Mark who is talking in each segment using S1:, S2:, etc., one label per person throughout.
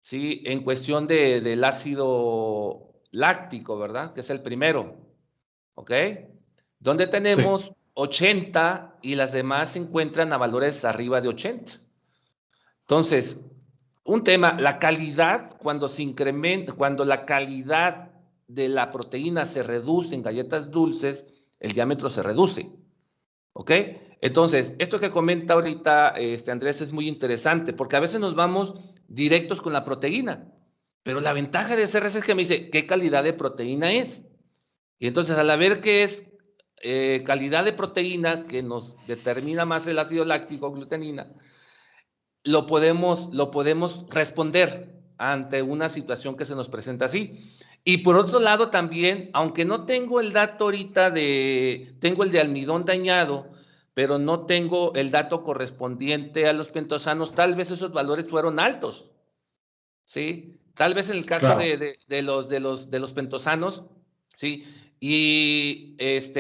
S1: ¿sí? En cuestión del ácido láctico, ¿verdad? Que es el primero, ¿ok? Donde
S2: Sí,
S1: tenemos 80 y las demás se encuentran a valores arriba de 80. Entonces, un tema, la calidad, cuando se incrementa, cuando la calidad de la proteína se reduce en galletas dulces, el diámetro se reduce, ¿ok? Entonces, esto que comenta ahorita Andrés es muy interesante, porque a veces nos vamos directos con la proteína, pero la ventaja de CRC es que me dice, ¿qué calidad de proteína es? Y entonces, al ver que es calidad de proteína, que nos determina más el ácido láctico, glutenina, lo podemos responder ante una situación que se nos presenta así. Y por otro lado también, aunque no tengo el dato ahorita tengo el de almidón dañado, pero no tengo el dato correspondiente a los pentosanos, tal vez esos valores fueron altos, ¿sí? Tal vez en el caso
S2: claro.
S1: de los pentosanos, ¿sí? Y,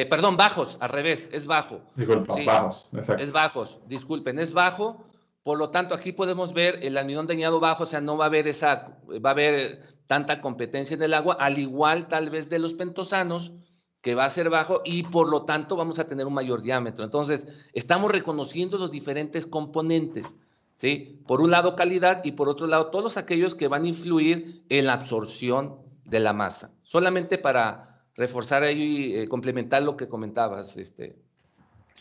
S1: perdón, bajos, al revés, es bajo,
S2: Disculpa,
S1: ¿sí?
S2: bajos,
S1: Es
S2: exacto.
S1: bajos, disculpen, es bajo, por lo tanto aquí podemos ver el almidón dañado bajo, o sea, no va a haber va a haber tanta competencia en el agua, al igual tal vez de los pentosanos, que va a ser bajo y por lo tanto vamos a tener un mayor diámetro. Entonces, estamos reconociendo los diferentes componentes, ¿sí? Por un lado calidad y por otro lado todos aquellos que van a influir en la absorción de la masa. Solamente para reforzar ahí y complementar lo que comentabas, sí,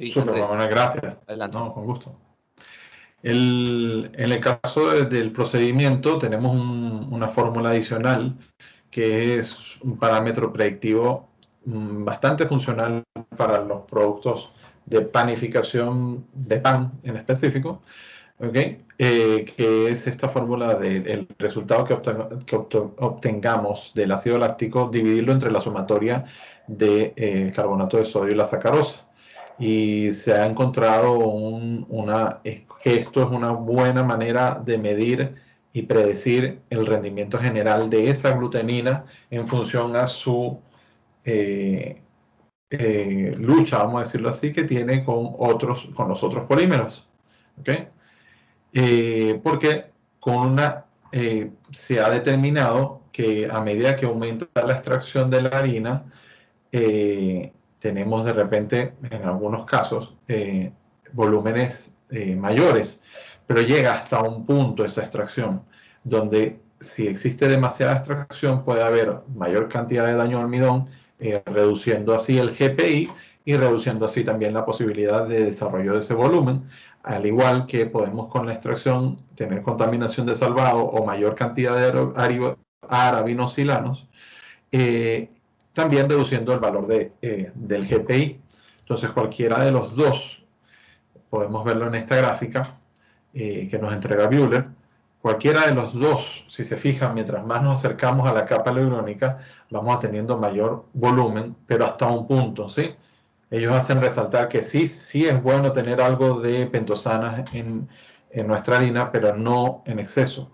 S2: Súper,
S1: Andrés,
S2: bueno, gracias.
S1: adelante.
S2: No, con gusto. En el caso del procedimiento, tenemos una fórmula adicional que es un parámetro predictivo bastante funcional para los productos de panificación de pan en específico, ¿okay? Que es esta fórmula del resultado que obtengamos del ácido láctico, dividirlo entre la sumatoria de carbonato de sodio y la sacarosa. Y se ha encontrado que esto es una buena manera de medir y predecir el rendimiento general de esa glutenina en función a su eh, lucha, vamos a decirlo así, que tiene con los otros polímeros. ¿Okay? Porque se ha determinado que a medida que aumenta la extracción de la harina, tenemos de repente, en algunos casos, volúmenes mayores, pero llega hasta un punto esa extracción, donde si existe demasiada extracción puede haber mayor cantidad de daño al almidón, reduciendo así el GPI y reduciendo así también la posibilidad de desarrollo de ese volumen, al igual que podemos con la extracción tener contaminación de salvado o mayor cantidad de arabinosilanos, también reduciendo el valor del GPI. Entonces cualquiera de los dos, podemos verlo en esta gráfica que nos entrega Buehler, cualquiera de los dos, si se fijan, mientras más nos acercamos a la capa electrónica, vamos teniendo mayor volumen, pero hasta un punto, ¿sí? Ellos hacen resaltar que sí, sí es bueno tener algo de pentosanas en nuestra harina, pero no en exceso,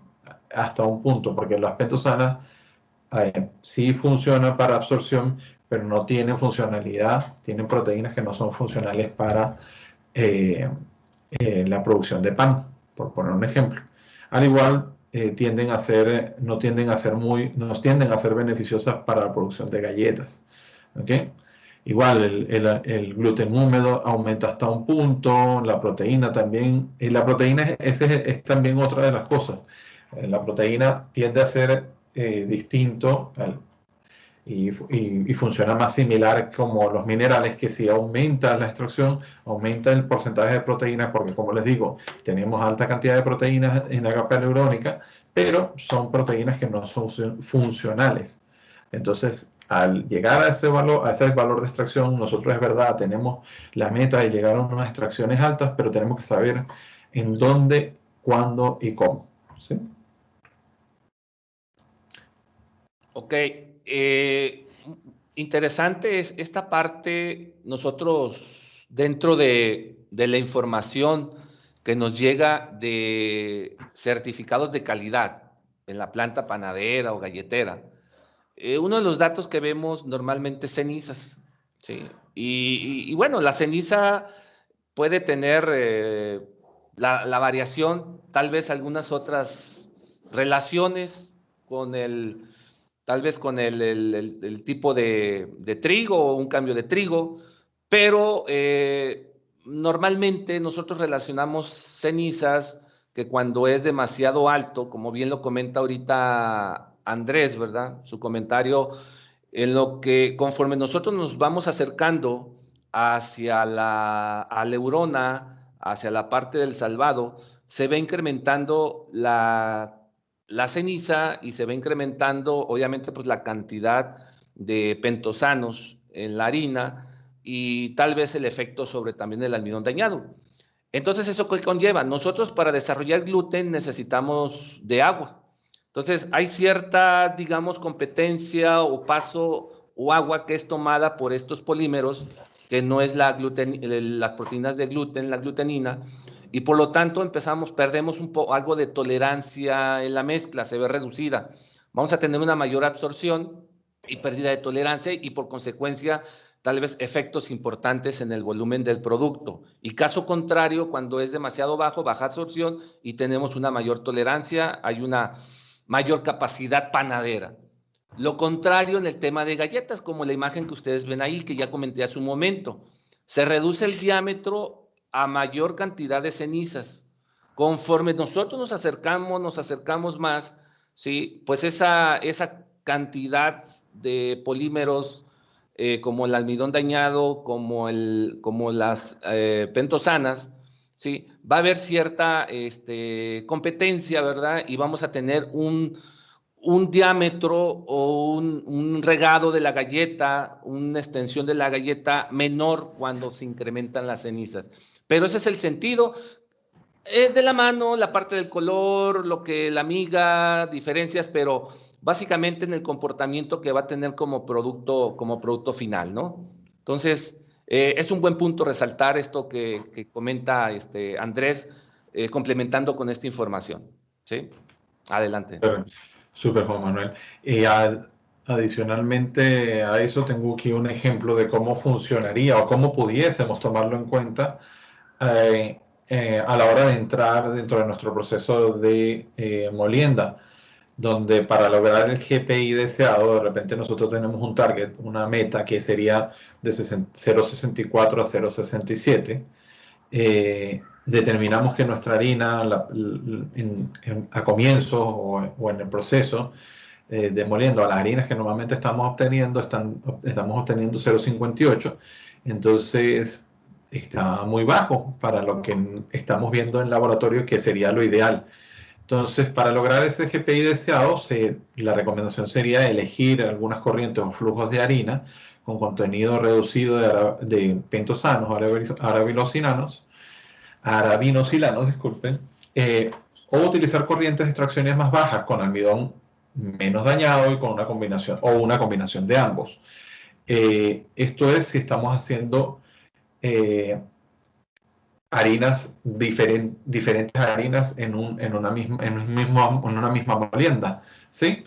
S2: hasta un punto, porque las pentosanas sí funciona para absorción, pero no tienen funcionalidad, tienen proteínas que no son funcionales para eh, la producción de pan, por poner un ejemplo. Al igual, no tienden a ser nos tienden a ser beneficiosas para la producción de galletas. ¿Okay? Igual, el gluten húmedo aumenta hasta un punto, la proteína también, y la proteína es también otra de las cosas. La proteína tiende a ser distinto y funciona más similar como los minerales, que si aumenta la extracción, aumenta el porcentaje de proteínas, porque como les digo, tenemos alta cantidad de proteínas en la capa neurónica, pero son proteínas que no son funcionales. Entonces, al llegar a ese valor de extracción, nosotros es verdad, tenemos la meta de llegar a unas extracciones altas, pero tenemos que saber en dónde, cuándo y cómo. ¿Sí?
S1: Ok, interesante es esta parte, nosotros dentro de la información que nos llega de certificados de calidad en la planta panadera o galletera, uno de los datos que vemos normalmente es cenizas, ¿sí? Y bueno, la ceniza puede tener la variación, tal vez algunas otras relaciones con tal vez con el tipo de trigo o un cambio de trigo, pero normalmente nosotros relacionamos cenizas que cuando es demasiado alto, como bien lo comenta ahorita Andrés, ¿verdad? Su comentario, en lo que conforme nosotros nos vamos acercando hacia la aleurona, hacia la parte del salvado, se va incrementando la ceniza y se va incrementando, obviamente, pues la cantidad de pentosanos en la harina y tal vez el efecto sobre también el almidón dañado. Entonces, ¿eso qué conlleva? Nosotros para desarrollar gluten necesitamos de agua. Entonces, hay cierta, digamos, competencia o paso o agua que es tomada por estos polímeros, que no es las proteínas de gluten, la glutenina, y por lo tanto perdemos algo de tolerancia en la mezcla, se ve reducida. Vamos a tener una mayor absorción y pérdida de tolerancia y por consecuencia tal vez efectos importantes en el volumen del producto. Y caso contrario, cuando es demasiado bajo, baja absorción y tenemos una mayor tolerancia, hay una mayor capacidad panadera. Lo contrario en el tema de galletas, como la imagen que ustedes ven ahí, que ya comenté hace un momento. Se reduce el diámetro a mayor cantidad de cenizas. Conforme nosotros nos acercamos más, ¿sí? Pues esa cantidad de polímeros como el almidón dañado, como las pentosanas, ¿sí? Va a haber cierta competencia, ¿verdad? Y vamos a tener un diámetro o un regado de la galleta, una extensión de la galleta menor cuando se incrementan las cenizas. Pero ese es el sentido. De la mano, la parte del color, lo que la miga, diferencias, pero básicamente en el comportamiento que va a tener como producto final, ¿no? Entonces, es un buen punto resaltar esto que comenta Andrés, complementando con esta información. ¿Sí? Adelante.
S2: Súper, Juan Manuel. Adicionalmente a eso, tengo aquí un ejemplo de cómo funcionaría o cómo pudiésemos tomarlo en cuenta a la hora de entrar dentro de nuestro proceso de molienda, donde para lograr el GPI deseado, de repente nosotros tenemos un target, una meta que sería de 0,64 a 0,67. Determinamos que nuestra harina a comienzo o en el proceso de moliendo a las harinas que normalmente estamos obteniendo, estamos obteniendo 0,58, entonces está muy bajo para lo que estamos viendo en laboratorio, que sería lo ideal. Entonces, para lograr ese GPI deseado, la recomendación sería elegir algunas corrientes o flujos de harina con contenido reducido de pentosanos, arabinosilanos, disculpen, o utilizar corrientes de extracciones más bajas con almidón menos dañado y con una combinación de ambos. Esto es si estamos haciendo harinas diferentes harinas en una misma molienda, ¿sí?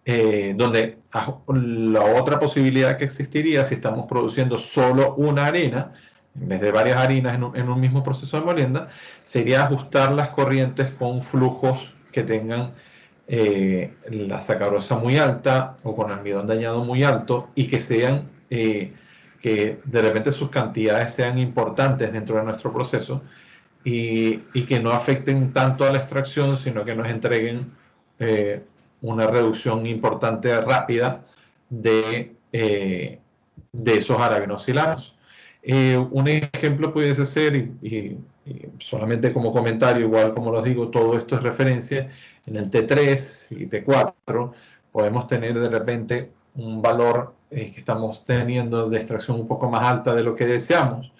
S2: Donde la otra posibilidad que existiría si estamos produciendo solo una harina, en vez de varias harinas en un mismo proceso de molienda, sería ajustar las corrientes con flujos que tengan la sacarosa muy alta o con almidón dañado muy alto y que sean que de repente sus cantidades sean importantes dentro de nuestro proceso y que no afecten tanto a la extracción, sino que nos entreguen una reducción importante rápida de esos arabinosilanos. Un ejemplo pudiese ser, y solamente como comentario, igual como los digo, todo esto es referencia, en el T3 y T4 podemos tener de repente un valor que estamos teniendo de extracción un poco más alta de lo que deseamos.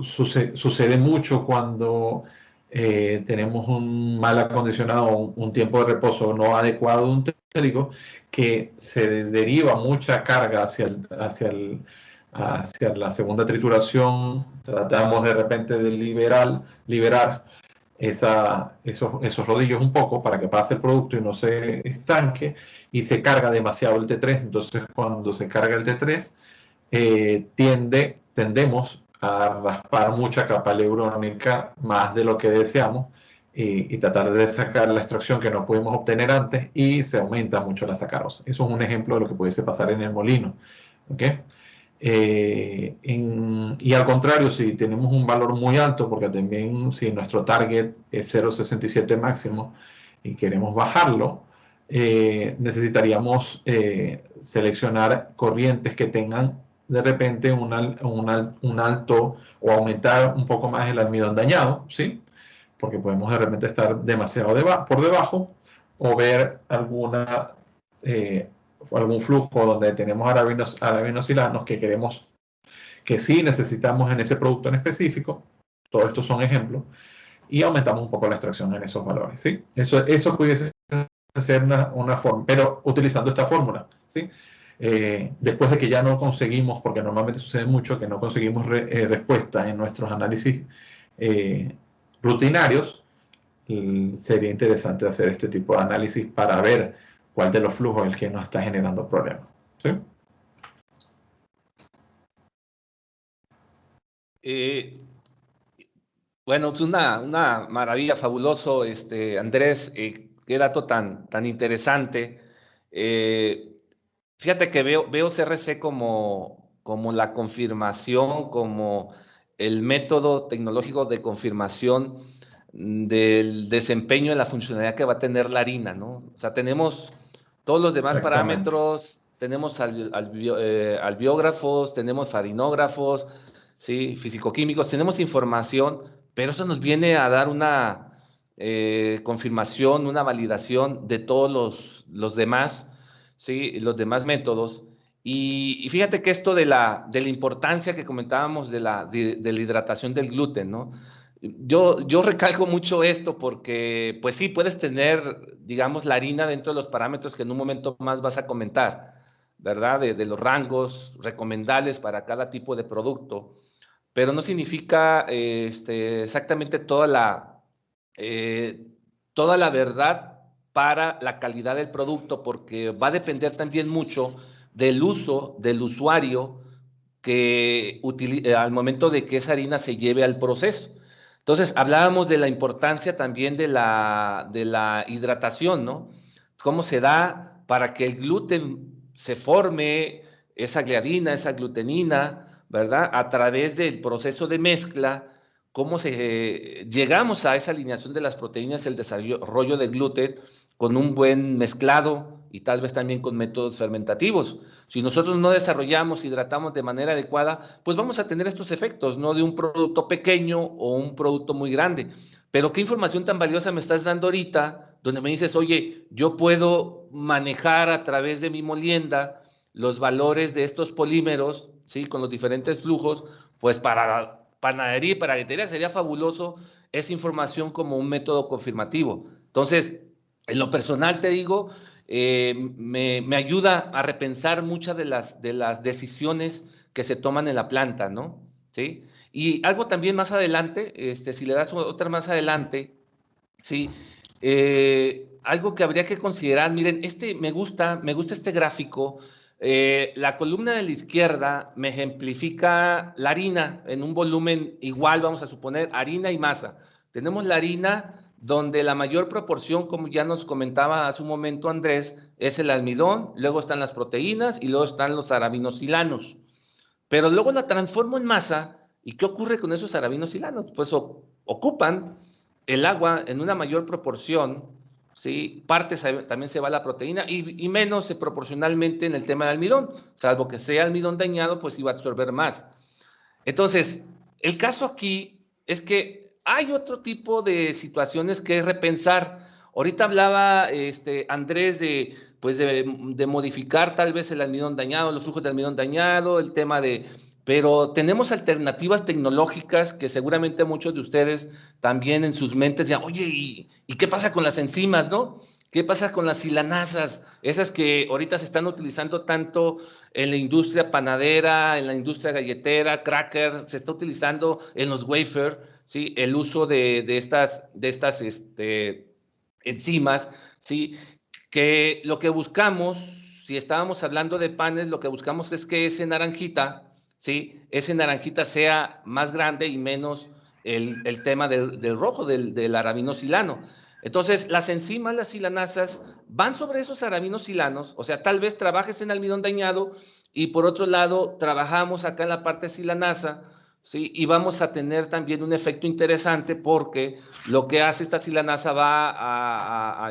S2: Sucede mucho cuando tenemos un mal acondicionado, un tiempo de reposo no adecuado de un trigo, que se deriva mucha carga hacia la segunda trituración. Tratamos de repente de liberar esos rodillos un poco para que pase el producto y no se estanque, y se carga demasiado el T3. Entonces, cuando se carga el T3, tendemos a raspar mucha capa aleurónica más de lo que deseamos, y tratar de sacar la extracción que no pudimos obtener antes y se aumenta mucho la sacarosa. Eso es un ejemplo de lo que pudiese pasar en el molino. ¿Okay? Y al contrario, si tenemos un valor muy alto, porque también si nuestro target es 0,67 máximo y queremos bajarlo, necesitaríamos seleccionar corrientes que tengan de repente un alto o aumentar un poco más el almidón dañado, ¿sí? Porque podemos de repente estar demasiado por debajo o ver algún flujo donde tenemos arabinosilanos que queremos, que sí necesitamos en ese producto en específico. Todos estos son ejemplos. Y aumentamos un poco la extracción en esos valores, ¿sí? Eso pudiese ser una forma, pero utilizando esta fórmula, ¿sí? Después de que ya no conseguimos, porque normalmente sucede mucho que no conseguimos respuesta en nuestros análisis rutinarios, sería interesante hacer este tipo de análisis para ver cuál de los flujos es el que nos está generando problemas, ¿sí?
S1: Bueno, es una maravilla, fabuloso, Andrés, qué dato tan interesante. Fíjate que veo CRC como la confirmación, como el método tecnológico de confirmación del desempeño en la funcionalidad que va a tener la harina, ¿no? O sea, tenemos todos los demás
S2: Exactamente.
S1: parámetros, tenemos albiógrafos, tenemos farinógrafos, ¿sí? Fisicoquímicos, tenemos información, pero eso nos viene a dar una confirmación, una validación de todos los demás, ¿sí? Los demás métodos. Y fíjate que esto de la importancia que comentábamos de la hidratación del gluten, ¿no? Yo recalco mucho esto porque, pues sí, puedes tener, digamos, la harina dentro de los parámetros que en un momento más vas a comentar, ¿verdad? De los rangos recomendables para cada tipo de producto, pero no significa exactamente eh, toda la verdad para la calidad del producto, porque va a depender también mucho del uso del usuario que al momento de que esa harina se lleve al proceso. Entonces, hablábamos de la importancia también de la hidratación, ¿no? Cómo se da para que el gluten se forme, esa gliadina, esa glutenina, ¿verdad? A través del proceso de mezcla, cómo llegamos a esa alineación de las proteínas, el desarrollo de gluten con un buen mezclado y tal vez también con métodos fermentativos. Si nosotros no desarrollamos, hidratamos de manera adecuada, pues vamos a tener estos efectos, no de un producto pequeño o un producto muy grande. Pero qué información tan valiosa me estás dando ahorita, donde me dices, oye, yo puedo manejar a través de mi molienda los valores de estos polímeros, ¿sí? Con los diferentes flujos, pues para panadería y para galletería sería fabuloso esa información como un método confirmativo. Entonces, en lo personal te digo, me ayuda a repensar muchas de las decisiones que se toman en la planta, ¿no? ¿Sí? Y algo también más adelante, si le das otra más adelante, ¿sí? Algo que habría que considerar, miren, me gusta este gráfico. La columna de la izquierda me ejemplifica la harina en un volumen igual, vamos a suponer, harina y masa. Tenemos la harina donde la mayor proporción, como ya nos comentaba hace un momento Andrés, es el almidón, luego están las proteínas y luego están los araminosilanos. Pero luego la transformo en masa, ¿y qué ocurre con esos araminosilanos? Pues ocupan el agua en una mayor proporción, ¿sí? También se va la proteína y menos proporcionalmente en el tema del almidón, salvo que sea almidón dañado, pues iba a absorber más. Entonces, el caso aquí es que hay otro tipo de situaciones que repensar. Ahorita hablaba Andrés pues de modificar tal vez el almidón dañado, los flujos de almidón dañado, el tema pero tenemos alternativas tecnológicas que seguramente muchos de ustedes también en sus mentes ya, oye, ¿y qué pasa con las enzimas, no? ¿Qué pasa con las silanasas? Esas que ahorita se están utilizando tanto en la industria panadera, en la industria galletera, cracker, se está utilizando en los wafer, ¿sí? El uso de estas enzimas, ¿sí? Que lo que buscamos, si estábamos hablando de panes, lo que buscamos es que ese naranjita, ¿sí? Ese naranjita sea más grande y menos el tema del rojo, del arabinosilano. Entonces, las enzimas, las silanasas, van sobre esos araminosilanos, o sea, tal vez trabajes en almidón dañado y por otro lado, trabajamos acá en la parte silanasa, ¿sí? Y vamos a tener también un efecto interesante porque lo que hace esta silanasa va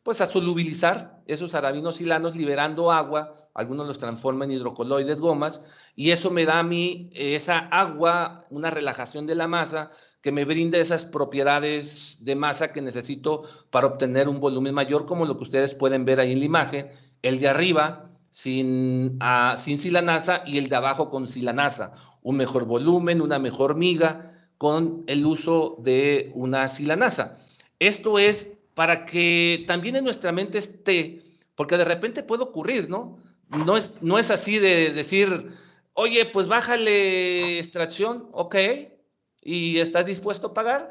S1: pues a solubilizar esos araminosilanos liberando agua, algunos los transforman en hidrocoloides, gomas, y eso me da a mí esa agua, una relajación de la masa que me brinda esas propiedades de masa que necesito para obtener un volumen mayor, como lo que ustedes pueden ver ahí en la imagen, el de arriba sin silanasa y el de abajo con silanasa, un mejor volumen, una mejor miga con el uso de una silanasa. Esto es para que también en nuestra mente esté, porque de repente puede ocurrir, ¿no? No es así de decir, oye, pues bájale extracción, ok, y estás dispuesto a pagar.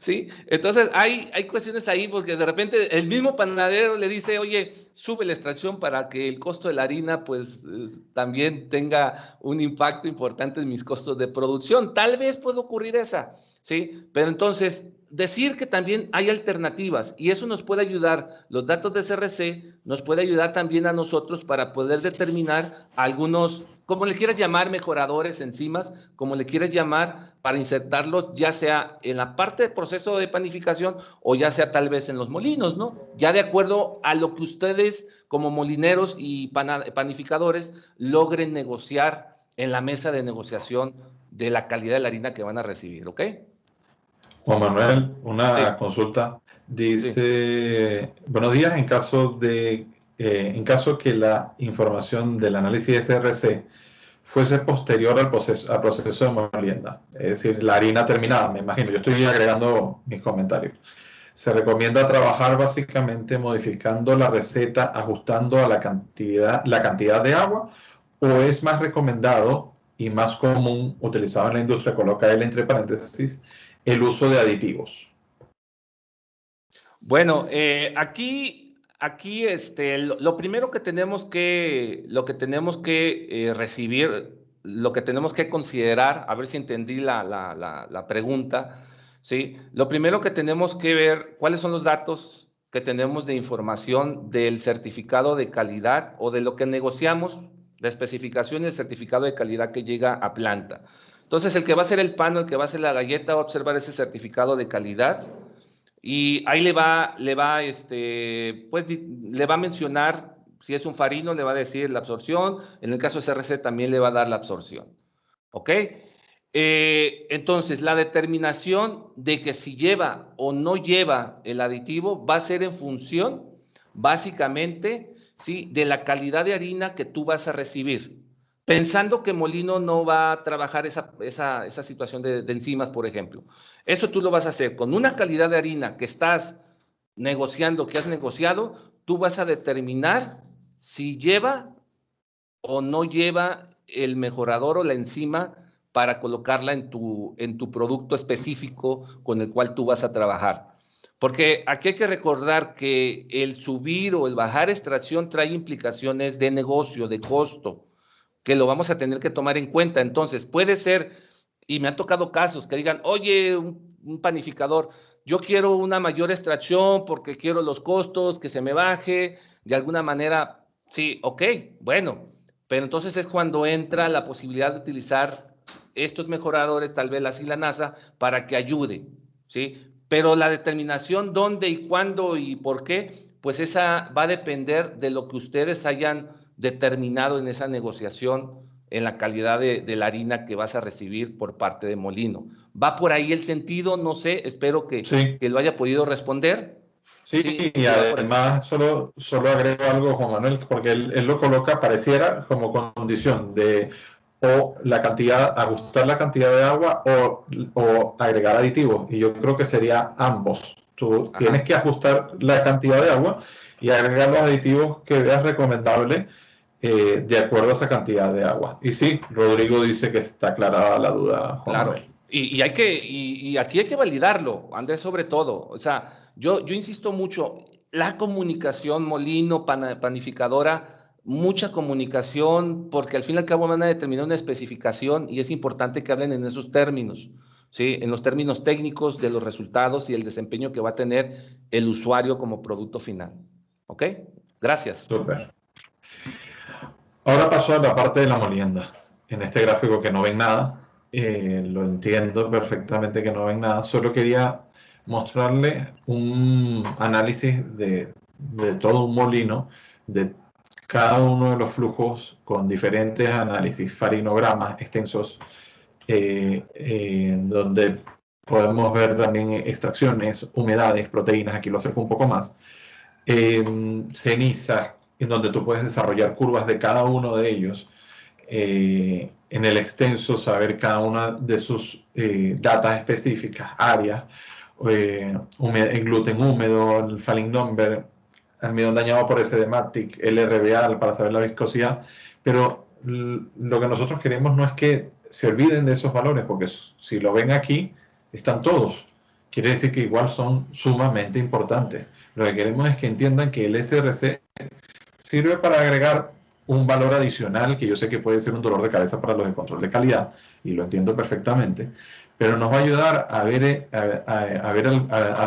S1: ¿Sí? Entonces hay cuestiones ahí porque de repente el mismo panadero le dice, oye, sube la extracción para que el costo de la harina pues también tenga un impacto importante en mis costos de producción. Tal vez puede ocurrir esa, ¿sí? Pero entonces decir que también hay alternativas y eso nos puede ayudar, los datos de CRC nos puede ayudar también a nosotros para poder determinar algunos, como le quieras llamar, mejoradores, enzimas, como le quieras llamar, para insertarlos ya sea en la parte del proceso de panificación o ya sea tal vez en los molinos, ¿no? Ya de acuerdo a lo que ustedes como molineros y panificadores logren negociar en la mesa de negociación de la calidad de la harina que van a recibir, ¿ok?
S2: Juan Manuel,
S1: Sí,
S2: una consulta.
S1: sí.
S2: Dice, buenos días, en caso que la información del análisis de SRC fuese posterior al proceso de molienda, es decir, la harina terminada, me imagino, yo estoy agregando mis comentarios. Se recomienda trabajar básicamente modificando la receta, ajustando a la cantidad de agua, o es más recomendado y más común, utilizado en la industria, coloca él entre paréntesis, el uso de aditivos.
S1: Bueno, aquí lo primero lo que tenemos que recibir, lo que tenemos que considerar, a ver si entendí la pregunta, ¿sí? Lo primero que tenemos que ver, cuáles son los datos que tenemos de información del certificado de calidad o de lo que negociamos, la especificación y el certificado de calidad que llega a planta. Entonces, el que va a hacer el pan o el que va a hacer la galleta va a observar ese certificado de calidad y ahí pues, le va a mencionar, si es un farino, le va a decir la absorción, en el caso de CRC también le va a dar la absorción, ¿ok? Entonces, la determinación de que si lleva o no lleva el aditivo va a ser en función, básicamente, ¿sí?, de la calidad de harina que tú vas a recibir. Pensando que Molino no va a trabajar esa situación de enzimas, por ejemplo. Eso tú lo vas a hacer con una calidad de harina que estás negociando, que has negociado, tú vas a determinar si lleva o no lleva el mejorador o la enzima para colocarla en tu producto específico con el cual tú vas a trabajar. Porque aquí hay que recordar que el subir o el bajar extracción trae implicaciones de negocio, de costo, que lo vamos a tener que tomar en cuenta. Entonces, puede ser, y me han tocado casos que digan, oye, un panificador, yo quiero una mayor extracción porque quiero los costos, que se me baje, de alguna manera, sí, ok, bueno, pero entonces es cuando entra la posibilidad de utilizar estos mejoradores, tal vez la silanasa, para que ayude, ¿sí? Pero la determinación dónde y cuándo y por qué, pues esa va a depender de lo que ustedes hayan determinado en esa negociación en la calidad de la harina que vas a recibir por parte de Molino. ¿Va por ahí el sentido? No sé, espero
S2: Sí,
S1: que lo haya podido responder.
S2: sí,
S1: Sí,
S2: y
S1: sí va por ahí.
S2: además solo agrego algo, Juan Manuel, porque él lo coloca, pareciera como condición de o la cantidad, ajustar la cantidad de agua o agregar aditivos. Y yo creo que sería ambos. Tú tienes
S1: Ajá.
S2: que ajustar la cantidad de agua y agregar los aditivos que veas recomendable de acuerdo a esa cantidad de agua. Y sí, Rodrigo dice que está aclarada la duda, Juan
S1: Claro,
S2: Manuel.
S1: y aquí hay que validarlo, Andrés, sobre todo. O sea, yo insisto mucho, la comunicación, molino, panificadora, mucha comunicación, porque al fin y al cabo van a determinar una especificación y es importante que hablen en esos términos. ¿sí? En los términos técnicos de los resultados y el desempeño que va a tener el usuario como producto final. ¿Ok? Gracias.
S2: Súper. Ahora paso a la parte de la molienda. En este gráfico que no ven nada, lo entiendo perfectamente que no ven nada, solo quería mostrarle un análisis de todo un molino, de cada uno de los flujos con diferentes análisis, farinogramas extensos, donde podemos ver también extracciones, humedades, proteínas, aquí lo acerco un poco más, cenizas, en donde tú puedes desarrollar curvas de cada uno de ellos, en el extenso saber cada una de sus datas específicas, áreas, el gluten húmedo, el falling number, almidón dañado por SDMATIC, el RBA para saber la viscosidad, pero lo que nosotros queremos no es que se olviden de esos valores, porque si lo ven aquí, están todos. Quiere decir que igual son sumamente importantes. Lo que queremos es que entiendan que el SRC sirve para agregar un valor adicional, que yo sé que puede ser un dolor de cabeza para los de control de calidad, y lo entiendo perfectamente, pero nos va a ayudar a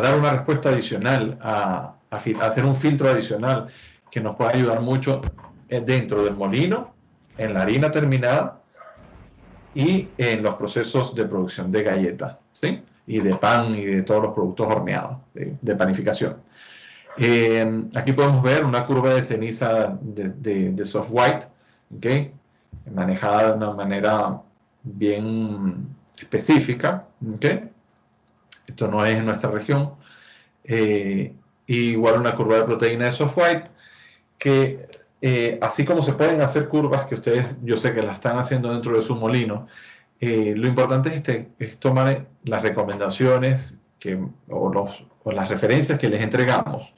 S2: dar una respuesta adicional, a hacer un filtro adicional que nos pueda ayudar mucho dentro del molino, en la harina terminada y en los procesos de producción de galletas, ¿sí? Y de pan y de todos los productos horneados, de panificación. Aquí podemos ver una curva de ceniza de soft white, ¿okay? Manejada de una manera bien específica, ¿okay? Esto no es en nuestra región. Igual una curva de proteína de soft white, que así como se pueden hacer curvas que ustedes, yo sé que la están haciendo dentro de su molino, lo importante es tomar las recomendaciones o las referencias que les entregamos,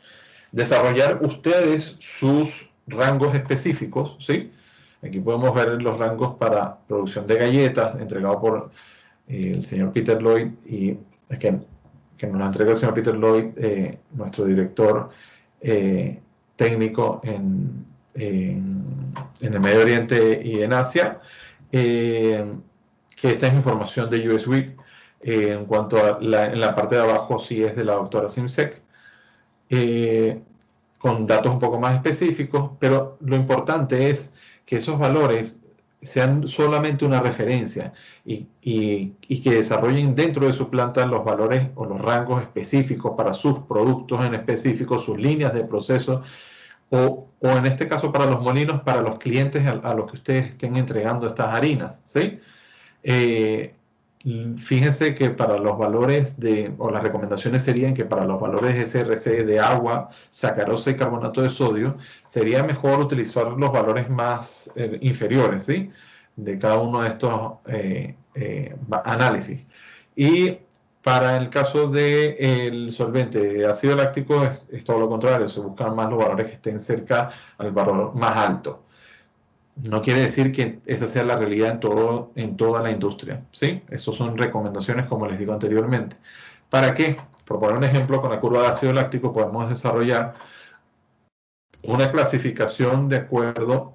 S2: desarrollar ustedes sus rangos específicos, ¿sí? Aquí podemos ver los rangos para producción de galletas, entregado por el señor Peter Lloyd, y que nos lo entrega el señor Peter Lloyd, nuestro director técnico en el Medio Oriente y en Asia, que esta es información de US Week. En cuanto a en la parte de abajo sí es de la doctora Simsek, con datos un poco más específicos, pero lo importante es que esos valores sean solamente una referencia y que desarrollen dentro de su planta los valores o los rangos específicos para sus productos en específico, sus líneas de proceso, o en este caso para los molinos, para los clientes a los que ustedes estén entregando estas harinas, ¿sí? Fíjense que para los valores o las recomendaciones serían que para los valores SRC de agua, sacarosa y carbonato de sodio, sería mejor utilizar los valores más inferiores, ¿sí? De cada uno de estos análisis. Y para el caso del solvente de ácido láctico es todo lo contrario, se buscan más los valores que estén cerca al valor más alto. No quiere decir que esa sea la realidad en toda la industria, ¿sí? Esas son recomendaciones, como les digo anteriormente. ¿Para qué? Por poner un ejemplo, con la curva de ácido láctico podemos desarrollar una clasificación de acuerdo,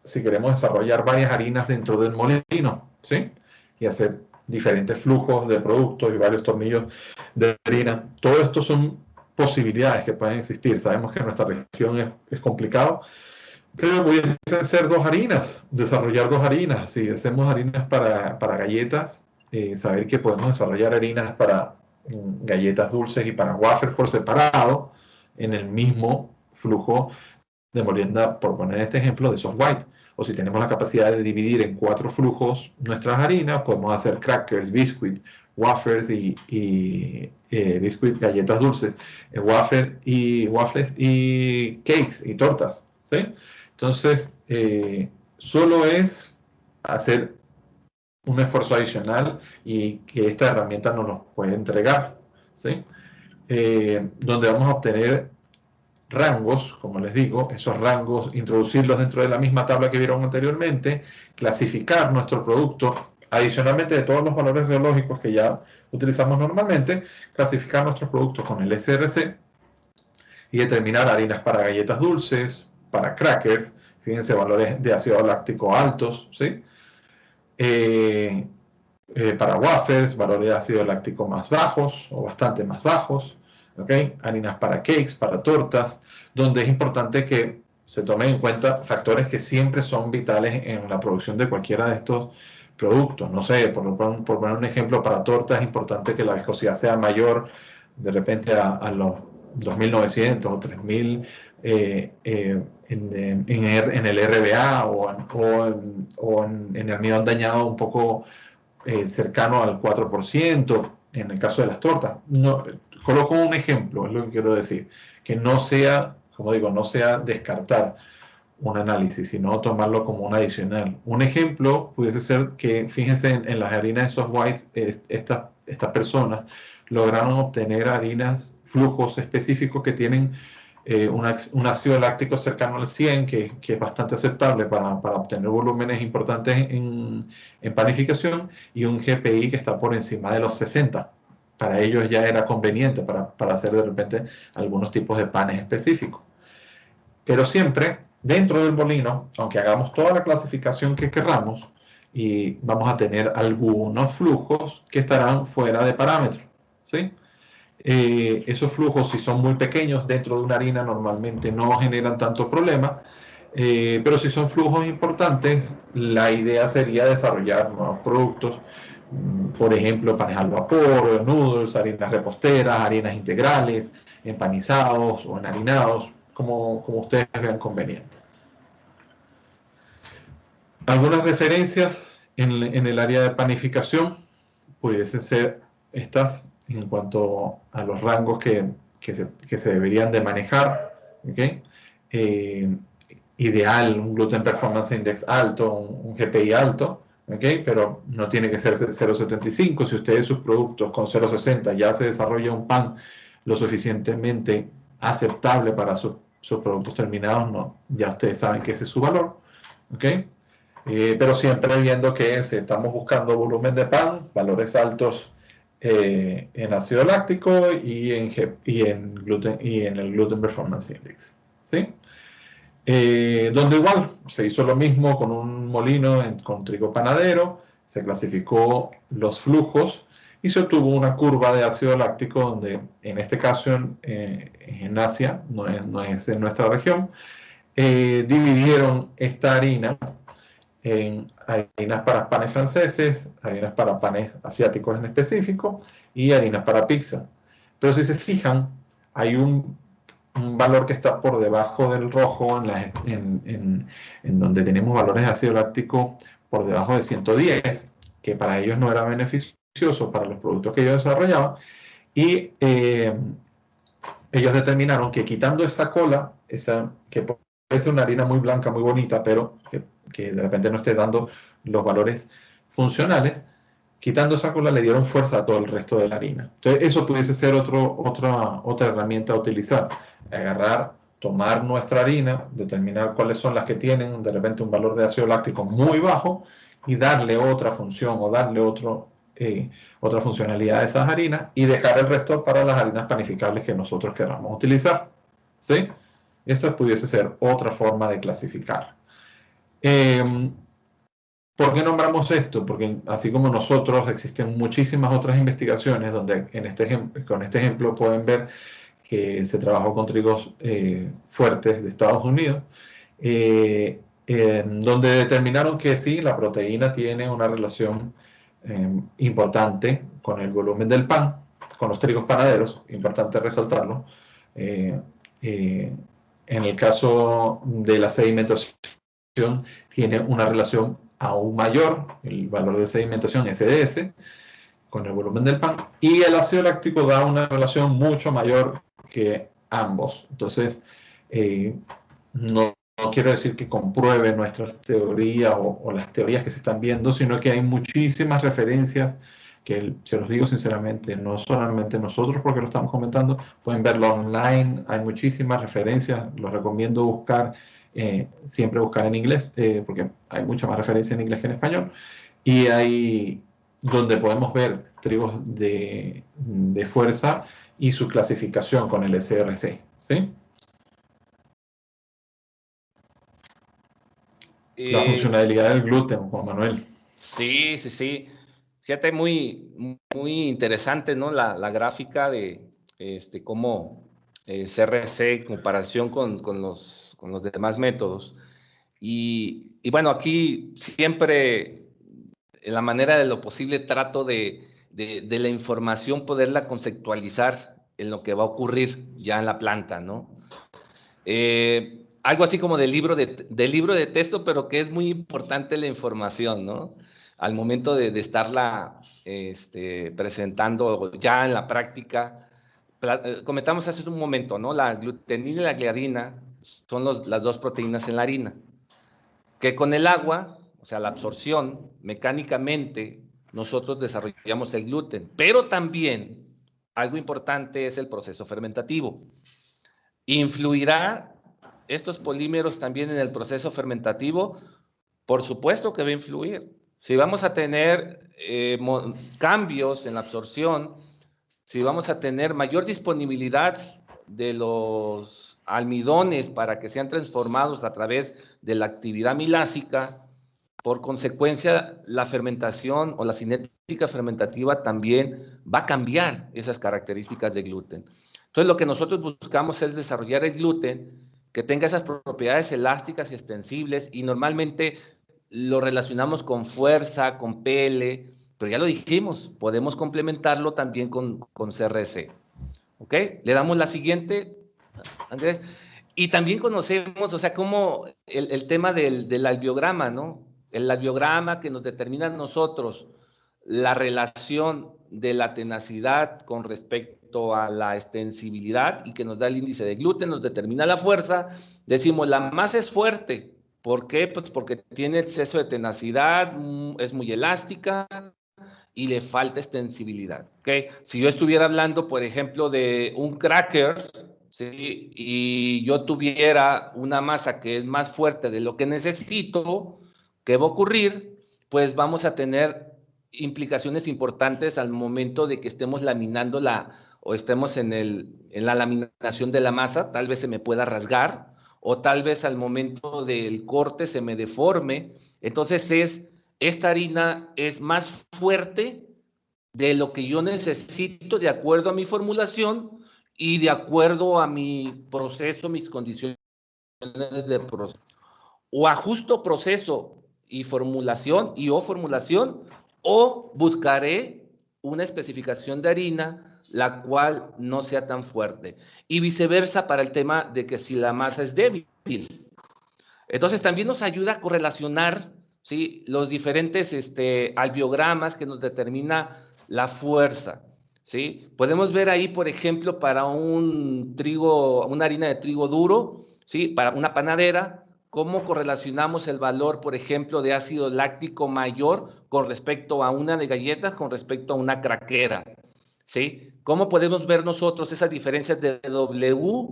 S2: si queremos desarrollar varias harinas dentro del molino, ¿sí? Y hacer diferentes flujos de productos y varios tornillos de harina. Todo esto son posibilidades que pueden existir. Sabemos que en nuestra región es complicado, pero pudiesen ser dos harinas, desarrollar dos harinas. Si hacemos harinas para galletas, saber que podemos desarrollar harinas para galletas dulces y para wafer por separado en el mismo flujo de molienda, por poner este ejemplo, de soft white. O si tenemos la capacidad de dividir en 4 flujos nuestras harinas, podemos hacer crackers, biscuit, wafers y biscuit, galletas dulces, waffles y cakes y tortas, ¿sí? Entonces, solo es hacer un esfuerzo adicional y que esta herramienta nos lo puede entregar, ¿sí? Donde vamos a obtener rangos, como les digo, esos rangos, introducirlos dentro de la misma tabla que vieron anteriormente, clasificar nuestro producto, adicionalmente de todos los valores biológicos que ya utilizamos normalmente, clasificar nuestros productos con el SRC y determinar harinas para galletas dulces, para crackers, fíjense, valores de ácido láctico altos, ¿sí? para wafers, valores de ácido láctico más bajos o bastante más bajos, ¿ok? Harinas para cakes, para tortas, donde es importante que se tomen en cuenta factores que siempre son vitales en la producción de cualquiera de estos productos. No sé, por poner un ejemplo, para tortas es importante que la viscosidad sea mayor de repente a los 2.900 o 3.000 en el RBA o en el almidón dañado un poco cercano al 4% en el caso de las tortas. No, coloco un ejemplo, es lo que quiero decir, que no sea, como digo, no sea descartar un análisis, sino tomarlo como un adicional. Un ejemplo pudiese ser que, fíjense en las harinas de soft whites, estas personas lograron obtener harinas, flujos específicos que tienen un ácido láctico cercano al 100, que es bastante aceptable para obtener volúmenes importantes en panificación, y un GPI que está por encima de los 60. Para ellos ya era conveniente para hacer de repente algunos tipos de panes específicos. Pero siempre dentro del molino, aunque hagamos toda la clasificación que querramos, y vamos a tener algunos flujos que estarán fuera de parámetro, ¿sí? Esos flujos, si son muy pequeños dentro de una harina, normalmente no generan tanto problema, pero si son flujos importantes, la idea sería desarrollar nuevos productos, por ejemplo, panes al vapor, noodles, harinas reposteras, harinas integrales, empanizados o enharinados, como ustedes vean conveniente. Algunas referencias en el área de panificación pudiesen ser estas en cuanto a los rangos que se deberían de manejar. ¿Okay? Ideal, un Gluten Performance Index alto, un GPI alto, ¿okay? Pero no tiene que ser 0,75. Si ustedes sus productos con 0,60 ya se desarrolla un pan lo suficientemente aceptable para sus productos terminados, no, ya ustedes saben que ese es su valor. ¿Okay? Pero siempre viendo que si estamos buscando volumen de pan, valores altos en ácido láctico y en el Gluten Performance Index. ¿Sí? Donde igual se hizo lo mismo con un molino con trigo panadero, se clasificó los flujos y se obtuvo una curva de ácido láctico donde en este caso en Asia, no es en nuestra región, dividieron esta harina en harinas para panes franceses, harinas para panes asiáticos en específico y harinas para pizza. Pero si se fijan, hay un valor que está por debajo del rojo en donde tenemos valores de ácido láctico por debajo de 110, que para ellos no era beneficioso para los productos que ellos desarrollaban, y ellos determinaron que quitando esa cola, que puede ser una harina muy blanca, muy bonita, pero que de repente no esté dando los valores funcionales, quitando esa cola le dieron fuerza a todo el resto de la harina. Entonces eso pudiese ser otra herramienta a utilizar. Agarrar, tomar nuestra harina, determinar cuáles son las que tienen de repente un valor de ácido láctico muy bajo y darle otra función o darle otra funcionalidad a esas harinas y dejar el resto para las harinas panificables que nosotros queramos utilizar. ¿Sí? Esa pudiese ser otra forma de clasificar. ¿Por qué nombramos esto? Porque así como nosotros, existen muchísimas otras investigaciones donde con este ejemplo pueden ver que se trabajó con trigos fuertes de Estados Unidos, donde determinaron que sí, la proteína tiene una relación importante con el volumen del pan, con los trigos panaderos, importante resaltarlo. En el caso de la sedimentación, tiene una relación aún mayor, el valor de sedimentación SDS, con el volumen del pan, y el ácido láctico da una relación mucho mayor que ambos. Entonces, no quiero decir que compruebe nuestras teorías o las teorías que se están viendo, sino que hay muchísimas referencias que, se los digo sinceramente, no solamente nosotros porque lo estamos comentando, pueden verlo online, hay muchísimas referencias, los recomiendo buscar, siempre buscar en inglés, porque hay mucha más referencia en inglés que en español, y hay donde podemos ver trigos de fuerza y su clasificación con el SRC, ¿sí? La
S1: Eh,
S2: funcionalidad del gluten, Juan Manuel.
S1: sí, sí, sí. Fíjate, muy interesante, ¿no? La gráfica de cómo CRC en comparación con los demás métodos. Y bueno, aquí siempre, en la manera de lo posible, trato de la información poderla conceptualizar en lo que va a ocurrir ya en la planta, ¿no? Algo así como del libro de texto, pero que es muy importante la información, ¿no? Al momento de estarla presentando ya en la práctica. Comentamos hace un momento, ¿no? La glutenina y la gliadina son las dos proteínas en la harina, que con el agua, o sea, la absorción, mecánicamente, nosotros desarrollamos el gluten, pero también algo importante es el proceso fermentativo. ¿Influirá estos polímeros también en el proceso fermentativo? Por supuesto que va a influir. Si vamos a tener cambios en la absorción, si vamos a tener mayor disponibilidad de los almidones para que sean transformados a través de la actividad milásica, por consecuencia, la fermentación o la cinética fermentativa también va a cambiar esas características de gluten. Entonces, lo que nosotros buscamos es desarrollar el gluten que tenga esas propiedades elásticas y extensibles, y normalmente lo relacionamos con fuerza, con PL, pero ya lo dijimos, podemos complementarlo también con CRC. ¿Ok? Le damos la siguiente, Andrés. Y también conocemos, o sea, como el tema del albiograma, ¿no? El albiograma que nos determina a nosotros la relación de la tenacidad con respecto a la extensibilidad, y que nos da el índice de gluten, nos determina la fuerza. Decimos, la masa es fuerte. ¿Por qué? Pues porque tiene exceso de tenacidad, es muy elástica y le falta extensibilidad. ¿Okay? Si yo estuviera hablando, por ejemplo, de un cracker, ¿sí? Y yo tuviera una masa que es más fuerte de lo que necesito, ¿qué va a ocurrir? Pues vamos a tener implicaciones importantes al momento de que estemos laminando o estemos en la laminación de la masa. Tal vez se me pueda rasgar, o tal vez al momento del corte se me deforme. Entonces esta harina es más fuerte de lo que yo necesito de acuerdo a mi formulación y de acuerdo a mi proceso, mis condiciones de proceso. O ajusto proceso y formulación o buscaré una especificación de harina la cual no sea tan fuerte. Y viceversa para el tema de que si la masa es débil. Entonces también nos ayuda a correlacionar, ¿sí?, los diferentes albiogramas que nos determina la fuerza, ¿sí? Podemos ver ahí, por ejemplo, para una harina de trigo duro, ¿sí?, para una panadera, cómo correlacionamos el valor, por ejemplo, de ácido láctico mayor con respecto a una de galletas, con respecto a una craquera, ¿sí? ¿Cómo podemos ver nosotros esas diferencias de W?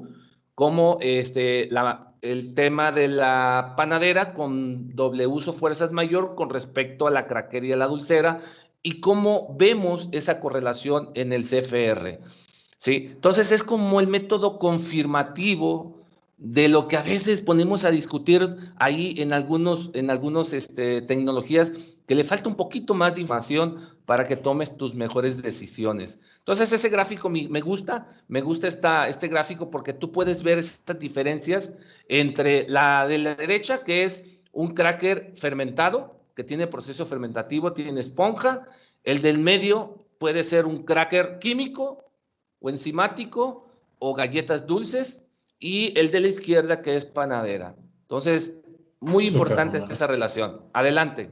S1: Como el tema de la panadera con doble uso fuerzas mayor con respecto a la craquera y a la dulcera, y cómo vemos esa correlación en el CFR, ¿sí? Entonces es como el método confirmativo de lo que a veces ponemos a discutir ahí en algunos tecnologías, que le falta un poquito más de información para que tomes tus mejores decisiones. Entonces ese gráfico me gusta este gráfico, porque tú puedes ver estas diferencias entre la de la derecha, que es un cracker fermentado, que tiene proceso fermentativo, tiene esponja. El del medio puede ser un cracker químico o enzimático o galletas dulces, y el de la izquierda que es panadera. Entonces, muy importante esa relación. Adelante.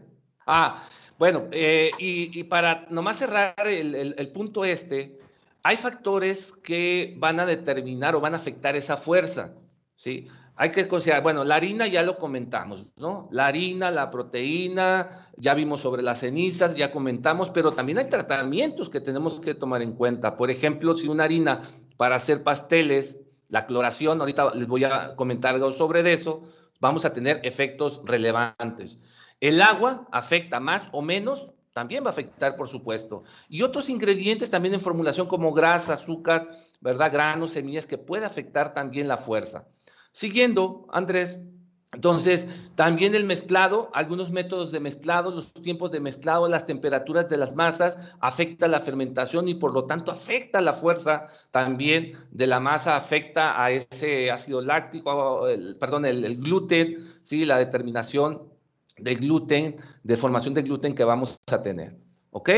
S1: Bueno, y para nomás cerrar el punto hay factores que van a determinar o van a afectar esa fuerza, ¿sí? Hay que considerar, bueno, la harina ya lo comentamos, ¿no? La harina, la proteína, ya vimos sobre las cenizas, ya comentamos, pero también hay tratamientos que tenemos que tomar en cuenta. Por ejemplo, si una harina para hacer pasteles, la cloración, ahorita les voy a comentar algo sobre eso, vamos a tener efectos relevantes. El agua afecta más o menos, también va a afectar, por supuesto. Y otros ingredientes también en formulación como grasa, azúcar, ¿verdad? Granos, semillas, que puede afectar también la fuerza. Siguiendo, Andrés, Entonces, también el mezclado, algunos métodos de mezclado, los tiempos de mezclado, las temperaturas de las masas, afecta la fermentación y por lo tanto afecta la fuerza también de la masa, afecta a ese ácido láctico, el gluten, ¿sí? La determinación de gluten, de formación de gluten que vamos a tener, ¿ok?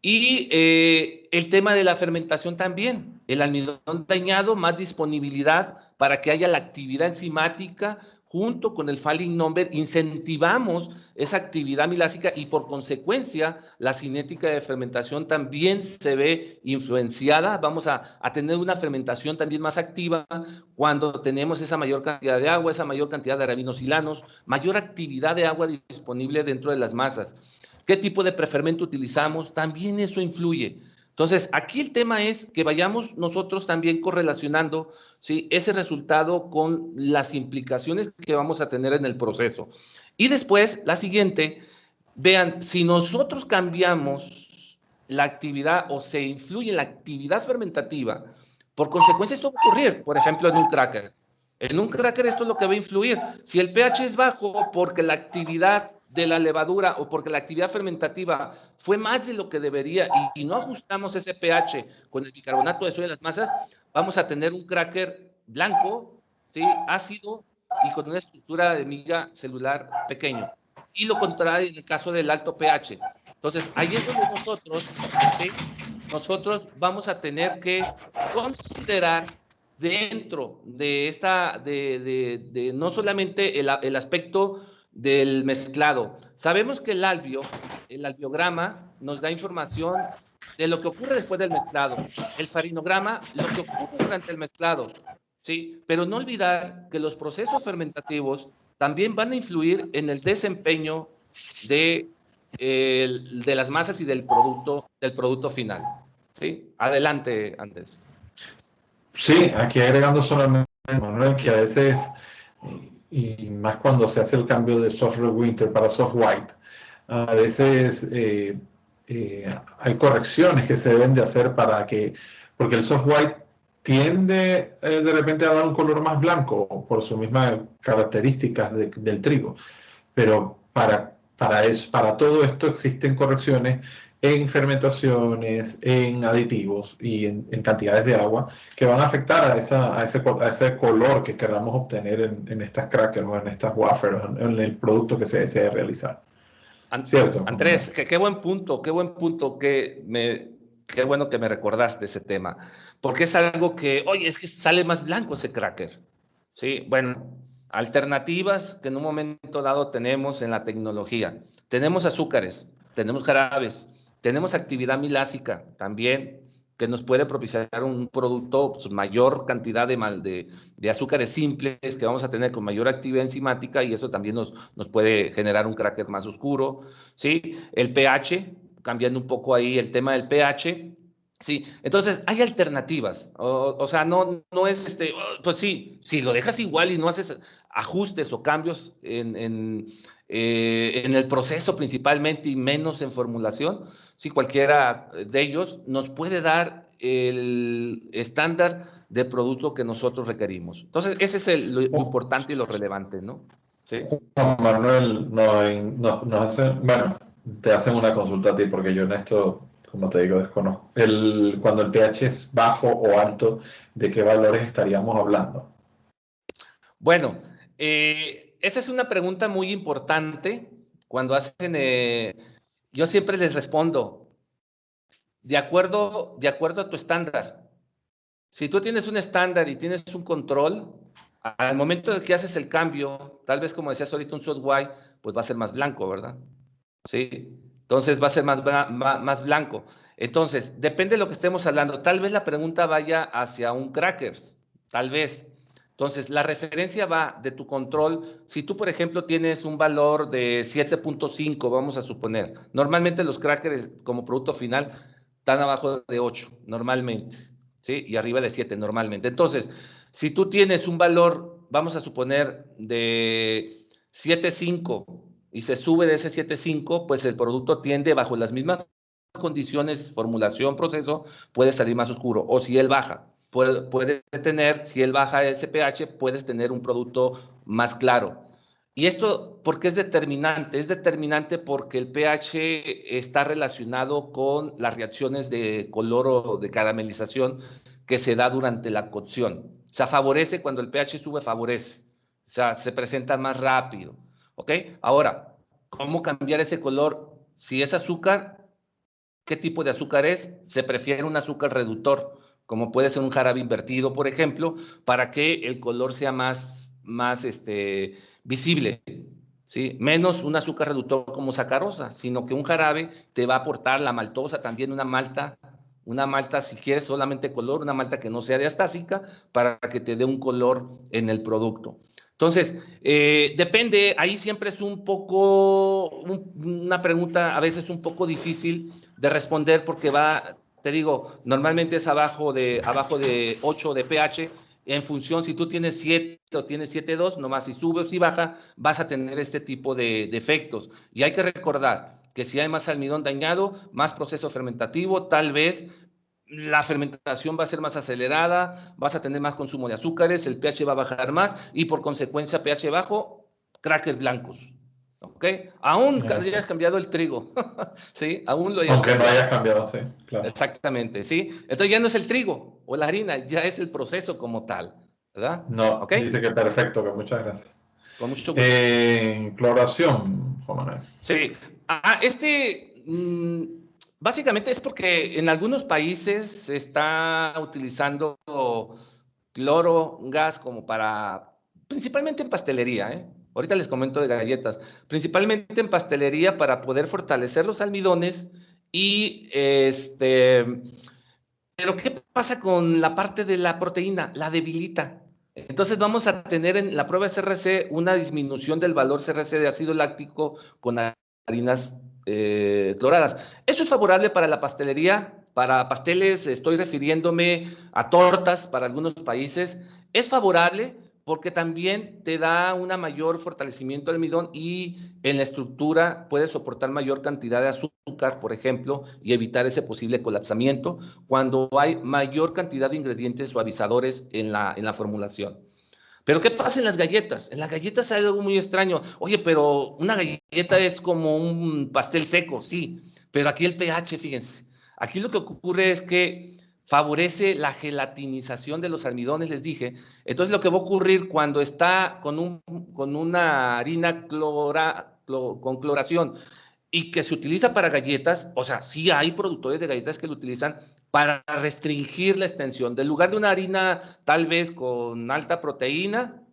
S1: Y el tema de la fermentación también, el almidón dañado, más disponibilidad para que haya la actividad enzimática junto con el falling number, incentivamos esa actividad milásica y por consecuencia la cinética de fermentación también se ve influenciada. Vamos a tener una fermentación también más activa cuando tenemos esa mayor cantidad de agua, esa mayor cantidad de arabinosilanos, mayor actividad de agua disponible dentro de las masas. ¿Qué tipo de prefermento utilizamos? También eso influye. Entonces, aquí el tema es que vayamos nosotros también correlacionando, ¿sí?, ese resultado con las implicaciones que vamos a tener en el proceso. Y después, la siguiente, vean, si nosotros cambiamos la actividad o se influye en la actividad fermentativa, por consecuencia esto va a ocurrir, por ejemplo, en un cracker. En un cracker esto es lo que va a influir. Si el pH es bajo porque la actividad de la levadura o porque la actividad fermentativa fue más de lo que debería y no ajustamos ese pH con el bicarbonato de sodio en las masas, vamos a tener un cracker blanco, ¿sí?, ácido y con una estructura de miga celular pequeño. Y lo contrario en el caso del alto pH. Entonces, ahí es donde nosotros vamos a tener que considerar dentro de esta, de no solamente el aspecto del mezclado. Sabemos que el albiograma nos da información de lo que ocurre después del mezclado. El farinograma, lo que ocurre durante el mezclado, ¿sí? Pero no olvidar que los procesos fermentativos también van a influir en el desempeño de las masas y del producto final, ¿sí? Adelante, Andrés.
S2: Sí, aquí agregando solamente, Manuel, que a veces, y más cuando se hace el cambio de soft red winter para soft white, a veces hay correcciones que se deben de hacer porque el soft white tiende de repente a dar un color más blanco por sus mismas características del trigo, pero para todo esto existen correcciones en fermentaciones, en aditivos y en cantidades de agua que van a afectar a ese color que queramos obtener en estas crackers o en estas wafers, en el producto que se desee realizar. ¿Cierto?
S1: Andrés, qué buen punto, qué bueno que me recordaste ese tema, porque es algo que, oye, es que sale más blanco ese cracker, ¿sí? Bueno, alternativas que en un momento dado tenemos en la tecnología. Tenemos azúcares, tenemos jarabes, tenemos actividad milásica también, que nos puede propiciar un producto, pues, mayor cantidad de azúcares simples que vamos a tener con mayor actividad enzimática y eso también nos puede generar un cracker más oscuro, ¿sí? El pH, cambiando un poco ahí el tema del pH, sí. Entonces, hay alternativas, o sea, no es pues sí, si lo dejas igual y no haces ajustes o cambios en el proceso principalmente y menos en formulación, sí, cualquiera de ellos nos puede dar el estándar de producto que nosotros requerimos. Entonces, ese es lo importante y lo relevante, ¿no? Sí.
S2: Juan Manuel, bueno, te hacen una consulta a ti porque yo en esto, como te digo, desconozco. Cuando el pH es bajo o alto, ¿de qué valores estaríamos hablando?
S1: Bueno, esa es una pregunta muy importante. Cuando hacen, yo siempre les respondo, de acuerdo a tu estándar. Si tú tienes un estándar y tienes un control, al momento de que haces el cambio, tal vez como decías ahorita, un soft white, pues va a ser más blanco, ¿verdad? Sí. Entonces va a ser más blanco. Entonces, depende de lo que estemos hablando. Tal vez la pregunta vaya hacia un crackers, tal vez. Entonces, la referencia va de tu control. Si tú, por ejemplo, tienes un valor de 7.5, vamos a suponer. Normalmente los crackers como producto final están abajo de 8, normalmente, ¿sí? Y arriba de 7, normalmente. Entonces, si tú tienes un valor, vamos a suponer, de 7.5 y se sube de ese 7.5, pues el producto tiende, bajo las mismas condiciones, formulación, proceso, puede salir más oscuro. O si él baja, puede tener, si él baja ese pH, puedes tener un producto más claro. ¿Y esto por qué es determinante? Es determinante porque el pH está relacionado con las reacciones de color o de caramelización que se da durante la cocción. O sea, favorece cuando el pH sube, favorece. O sea, se presenta más rápido. ¿Ok? Ahora, ¿cómo cambiar ese color? Si es azúcar, ¿qué tipo de azúcar es? Se prefiere un azúcar reductor, como puede ser un jarabe invertido, por ejemplo, para que el color sea más visible, ¿sí? Menos un azúcar reductor como sacarosa, sino que un jarabe te va a aportar la maltosa, también una malta si quieres solamente color, una malta que no sea diastásica, para que te dé un color en el producto. Entonces, depende, ahí siempre es una pregunta a veces un poco difícil de responder porque va, te digo, normalmente es abajo de 8 de pH, en función, si tú tienes 7 o tienes 7,2, nomás si sube o si baja, vas a tener este tipo de efectos. Y hay que recordar que si hay más almidón dañado, más proceso fermentativo, tal vez la fermentación va a ser más acelerada, vas a tener más consumo de azúcares, el pH va a bajar más y por consecuencia pH bajo, crackers blancos. ¿Ok? Aún hayas cambiado el trigo, ¿sí? Aún lo hayas
S2: Aunque
S1: cambiado.
S2: no hayas cambiado, sí, claro.
S1: Exactamente, ¿sí? Entonces ya no es el trigo o la harina, ya es el proceso como tal, ¿verdad?
S2: No,
S1: ¿Ok?
S2: dice que perfecto, que muchas gracias.
S1: Con mucho gusto.
S2: Cloración, Juan Manuel.
S1: Sí. Básicamente es porque en algunos países se está utilizando cloro, gas como para, principalmente en pastelería, ¿eh? Ahorita les comento de galletas, principalmente en pastelería para poder fortalecer los almidones y pero ¿qué pasa con la parte de la proteína? La debilita. Entonces vamos a tener en la prueba CRC una disminución del valor CRC de ácido láctico con harinas cloradas. Eso es favorable para la pastelería, para pasteles, estoy refiriéndome a tortas para algunos países. Es favorable porque también te da un mayor fortalecimiento del almidón y en la estructura puede soportar mayor cantidad de azúcar, por ejemplo, y evitar ese posible colapsamiento cuando hay mayor cantidad de ingredientes suavizadores en la formulación. Pero ¿qué pasa en las galletas? En las galletas hay algo muy extraño. Oye, pero una galleta es como un pastel seco, sí, pero aquí el pH, fíjense, aquí lo que ocurre es que favorece la gelatinización de los almidones, les dije. Entonces lo que va a ocurrir cuando está con una harina con cloración y que se utiliza para galletas, o sea, sí hay productores de galletas que lo utilizan para restringir la extensión. Del lugar de una harina tal vez con alta proteína,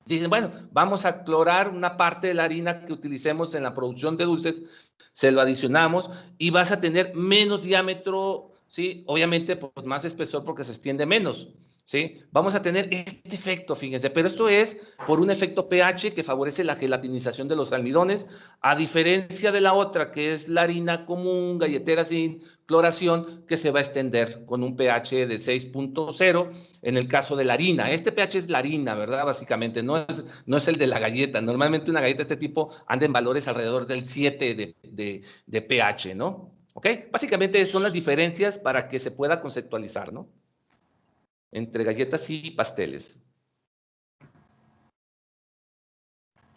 S1: dicen, bueno, vamos a clorar una parte de la harina que utilicemos en la producción de dulces, se lo adicionamos y vas a tener menos diámetro, ¿sí? Obviamente, pues más espesor porque se extiende menos, ¿sí? Vamos a tener este efecto, fíjense, pero esto es por un efecto pH que favorece la gelatinización de los almidones, a diferencia de la otra, que es la harina común, galletera sin cloración, que se va a extender con un pH de 6.0 en el caso de la harina. Este pH es la harina, ¿verdad? Básicamente, no es el de la galleta. Normalmente una galleta de este tipo anda en valores alrededor del 7 de pH, ¿no? ¿Ok? Básicamente son las diferencias para que se pueda conceptualizar, ¿no? Entre galletas y pasteles.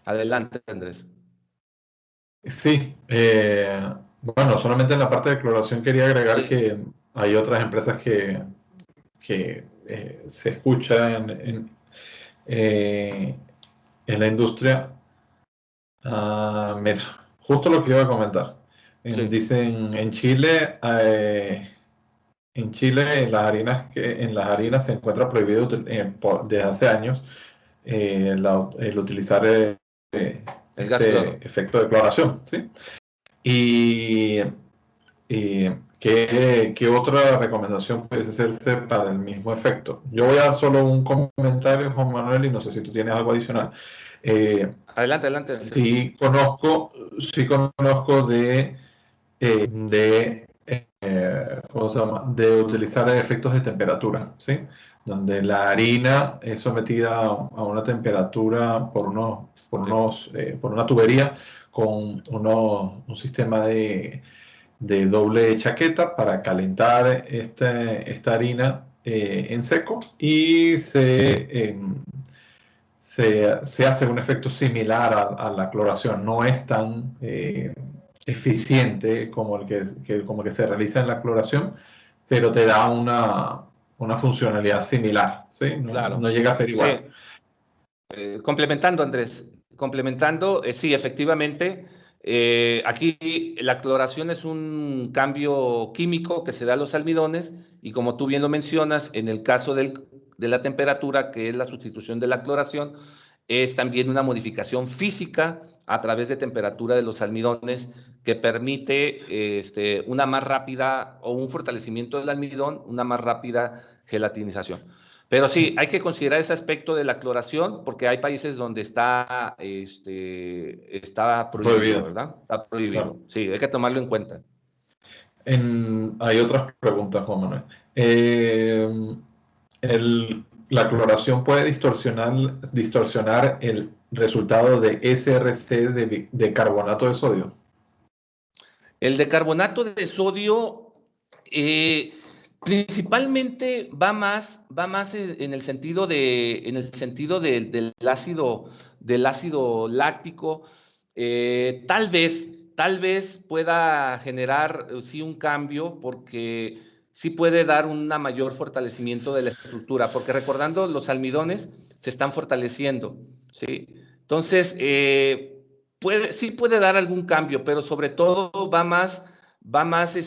S1: Adelante, Andrés.
S2: Sí, bueno, solamente en la parte de cloración quería agregar
S1: Sí.
S2: que hay otras empresas que se escuchan en la industria. Mira, justo lo que iba a comentar.
S1: Sí.
S2: Dicen en Chile en las harinas se encuentra prohibido desde hace años el utilizar
S1: El gas cloro.
S2: efecto de cloración, ¿sí? Y, ¿qué otra recomendación puede hacerse para el mismo efecto? Yo voy a dar solo un comentario, Juan Manuel, y no sé si tú tienes algo adicional.
S1: Adelante, Andrés.
S2: Sí conozco ¿cómo se llama? De utilizar efectos de temperatura, ¿sí? Donde la harina es sometida a una temperatura
S1: Sí.
S2: por una tubería con un sistema de doble chaqueta para calentar esta harina en seco y se hace un efecto similar a la cloración. No es tan eficiente como como el que se realiza en la cloración, pero te da una funcionalidad similar, ¿sí? No
S1: Claro.
S2: llega a ser
S1: Sí.
S2: igual.
S1: Complementando, Andrés, complementando, sí, efectivamente, aquí la cloración es un cambio químico que se da a los almidones y como tú bien lo mencionas, en el caso de la temperatura, que es la sustitución de la cloración, es también una modificación física a través de temperatura de los almidones que permite una más rápida o un fortalecimiento del almidón, una más rápida gelatinización. Pero sí, hay que considerar ese aspecto de la cloración porque hay países donde está prohibido,
S2: Prohibido.
S1: ¿verdad? Está prohibido.
S2: Claro.
S1: Sí, hay que tomarlo en cuenta.
S2: Hay otras preguntas, Juan Manuel. Eh, ¿La cloración puede distorsionar el resultado de SRC de carbonato de sodio?
S1: El de carbonato de sodio eh, principalmente va más en el sentido del ácido láctico. Tal vez pueda generar sí un cambio porque sí puede dar un mayor fortalecimiento de la estructura, porque recordando los almidones se están fortaleciendo, ¿sí? Entonces, sí puede dar algún cambio, pero sobre todo va más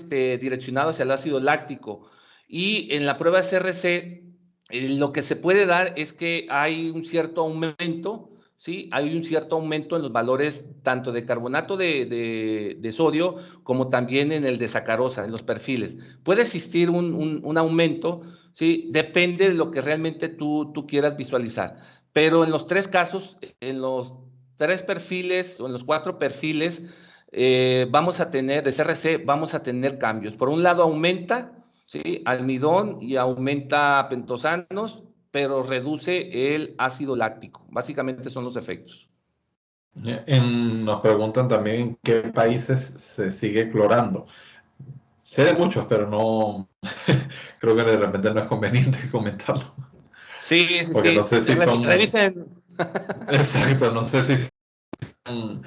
S1: direccionado hacia el ácido láctico. Y en la prueba CRC, lo que se puede dar es que hay un cierto aumento, ¿sí? Hay un cierto aumento en los valores tanto de carbonato de sodio como también en el de sacarosa, en los perfiles. Puede existir un aumento, ¿sí? Depende de lo que realmente tú quieras visualizar. Pero en los tres casos, en los tres perfiles o en los cuatro perfiles, vamos a tener, de CRC, vamos a tener cambios. Por un lado aumenta, ¿sí? Almidón y aumenta pentosanos, pero reduce el ácido láctico. Básicamente son los efectos.
S2: Nos preguntan también en qué países se sigue clorando. Sé de muchos, pero no creo que de repente no es conveniente comentarlo.
S1: Sí, sí,
S2: Porque no
S1: sí.
S2: sé si son.
S1: Revisen.
S2: Exacto, no sé si son.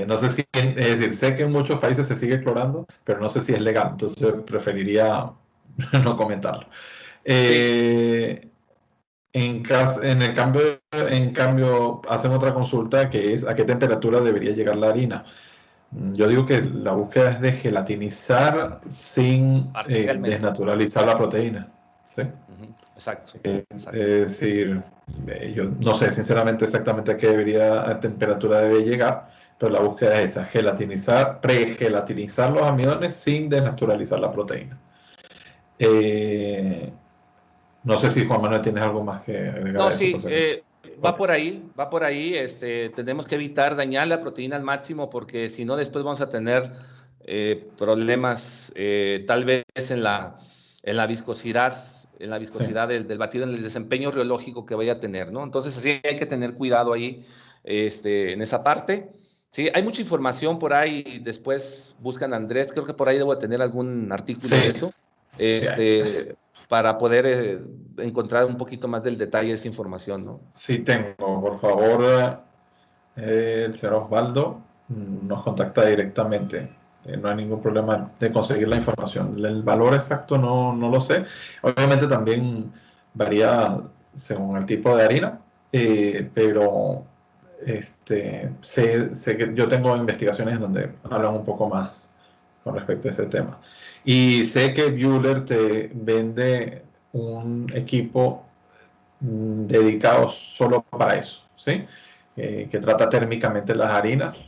S2: No sé si, es decir, sé que en muchos países se sigue clorando, pero no sé si es legal, entonces preferiría no comentarlo.
S1: Sí.
S2: Eh, en cambio, hacen otra consulta que es a qué temperatura debería llegar la harina. Yo digo que la búsqueda es de gelatinizar sin
S1: Parcialmente.
S2: desnaturalizar la proteína. ¿Sí?
S1: Exacto.
S2: Es
S1: Exacto.
S2: decir, yo no sé sinceramente exactamente a temperatura debe llegar, pero la búsqueda es esa, pre-gelatinizar los amidones sin desnaturalizar la proteína. Eh, no sé si Juan Manuel tienes algo más que agregar
S1: No,
S2: a eso, por
S1: sí,
S2: si acaso.
S1: va
S2: Ok.
S1: por ahí, va por ahí. Tenemos que evitar dañar la proteína al máximo porque si no después vamos a tener problemas tal vez en la viscosidad,
S2: Sí.
S1: del batido, en el desempeño reológico que vaya a tener, ¿no? Entonces sí hay que tener cuidado ahí, en esa parte. Sí, hay mucha información por ahí. Después buscan a Andrés, creo que por ahí debo de tener algún artículo de
S2: Sí,
S1: eso.
S2: sí hay.
S1: Para poder encontrar un poquito más del detalle de esa información, ¿no?
S2: Sí tengo, por favor, el señor Osvaldo nos contacta directamente. No hay ningún problema de conseguir la información. El valor exacto no lo sé. Obviamente también varía según el tipo de harina, pero sé que yo tengo investigaciones donde hablan un poco más con respecto a ese tema. Y sé que Bühler te vende un equipo dedicado solo para eso, ¿sí? Que trata térmicamente las harinas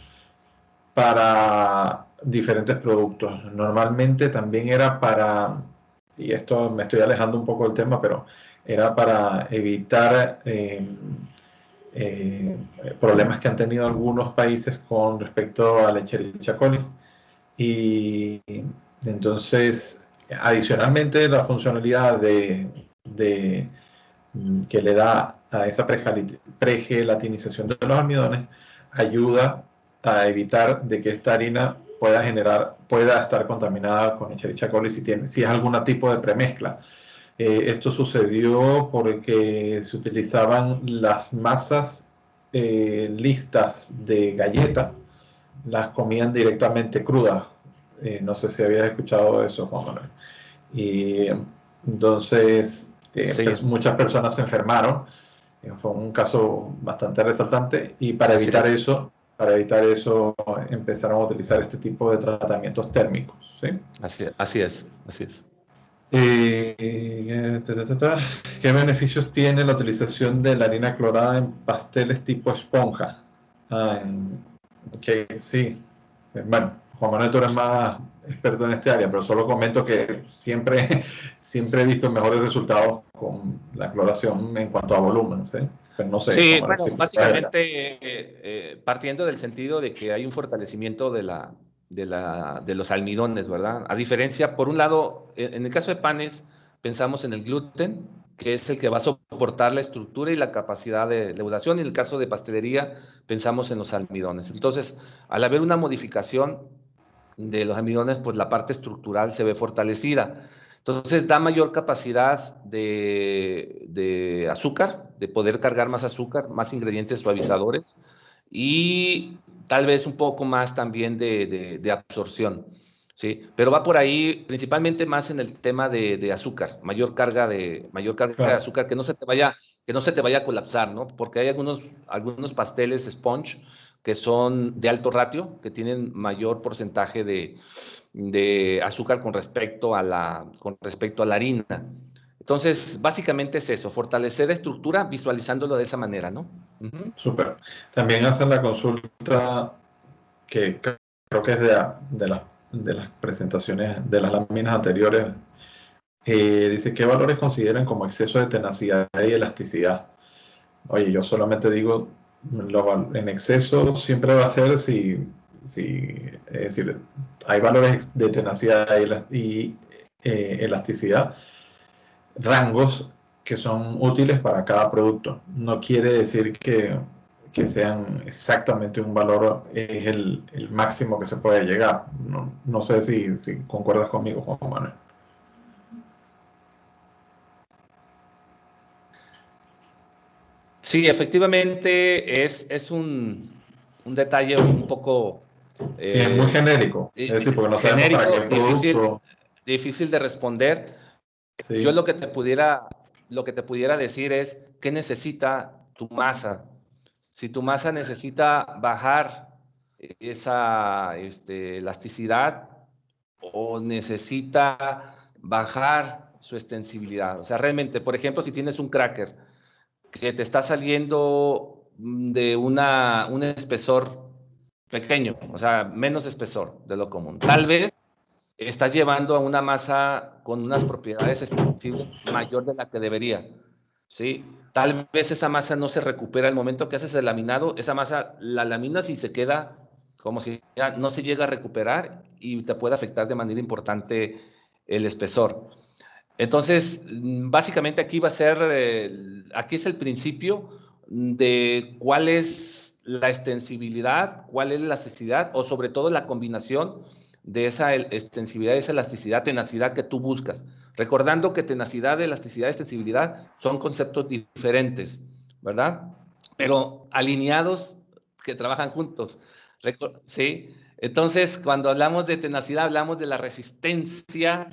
S2: para diferentes productos. Normalmente también era para, y esto me estoy alejando un poco del tema, pero era para evitar eh, problemas que han tenido algunos países con respecto a la Escherichia coli. Y entonces, adicionalmente, la funcionalidad que le da a esa pregelatinización de los almidones ayuda a evitar de que esta harina pueda estar contaminada con Escherichia coli si es algún tipo de premezcla. Esto sucedió porque se utilizaban las masas listas de galleta las comían directamente crudas. No sé si habías escuchado eso, Juan Manuel. Y entonces
S1: Sí,
S2: muchas personas se enfermaron. Fue un caso bastante resaltante y
S1: así es.
S2: para evitar eso empezaron a utilizar este tipo de tratamientos térmicos, ¿sí?
S1: Así es, así es.
S2: ¿Qué beneficios tiene la utilización de la harina clorada en pasteles tipo esponja? Ah, sí. Bueno, Juan Manuel, tú eres más experto en este área, pero solo comento que siempre, siempre he visto mejores resultados con la cloración en cuanto a volumen, ¿sí? Pero no sé,
S1: Sí,
S2: Juan Manuel,
S1: bueno,
S2: si puedes agregar.
S1: básicamente partiendo del sentido de que hay un fortalecimiento de los almidones, ¿verdad? A diferencia, por un lado, en el caso de panes, pensamos en el gluten, que es el que va a soportar la estructura y la capacidad de leudación, y en el caso de pastelería, pensamos en los almidones. Entonces, al haber una modificación de los almidones, pues la parte estructural se ve fortalecida. Entonces da mayor capacidad de azúcar, de poder cargar más azúcar, más ingredientes suavizadores y tal vez un poco más también de absorción. ¿Sí? Pero va por ahí principalmente más en el tema de azúcar, mayor carga de
S2: Claro.
S1: azúcar, que no se te vaya a colapsar, ¿no? Porque hay algunos pasteles sponge que son de alto ratio, que tienen mayor porcentaje de azúcar con respecto a la harina. Entonces, básicamente es eso, fortalecer estructura visualizándolo de esa manera, ¿no? Ujú.
S2: Súper. También hacen la consulta que creo que es de las presentaciones de las láminas anteriores. Dice, ¿qué valores consideran como exceso de tenacidad y elasticidad? Oye, yo solamente digo, en exceso siempre va a ser es decir, hay valores de tenacidad y elasticidad, rangos que son útiles para cada producto. No quiere decir que sean exactamente un valor, es el máximo que se puede llegar. No, no sé si concuerdas conmigo, Juan Manuel.
S1: Sí, efectivamente es un detalle un poco
S2: Sí, es muy
S1: eh,
S2: genérico, es decir, porque no sabemos para qué
S1: genérico,
S2: producto.
S1: difícil de responder. Yo
S2: Sí,
S1: lo que te pudiera decir es qué necesita tu masa. Si tu masa necesita bajar esa elasticidad o necesita bajar su extensibilidad. O sea, realmente, por ejemplo, si tienes un cracker que te está saliendo de un espesor pequeño, o sea, menos espesor de lo común. Tal vez estás llevando a una masa con unas propiedades extensibles mayor de la que debería, ¿sí? Tal vez esa masa no se recupera al momento que haces el laminado, esa masa la laminas y se queda como si ya no se llega a recuperar y te puede afectar de manera importante el espesor. Entonces, básicamente aquí va a ser, aquí es el principio de cuál es la extensibilidad, cuál es la elasticidad o sobre todo la combinación de esa extensibilidad, esa elasticidad, tenacidad que tú buscas. Recordando que tenacidad, elasticidad, extensibilidad son conceptos diferentes, ¿verdad? Pero alineados que trabajan juntos. ¿Sí? Entonces, cuando hablamos de tenacidad, hablamos de la resistencia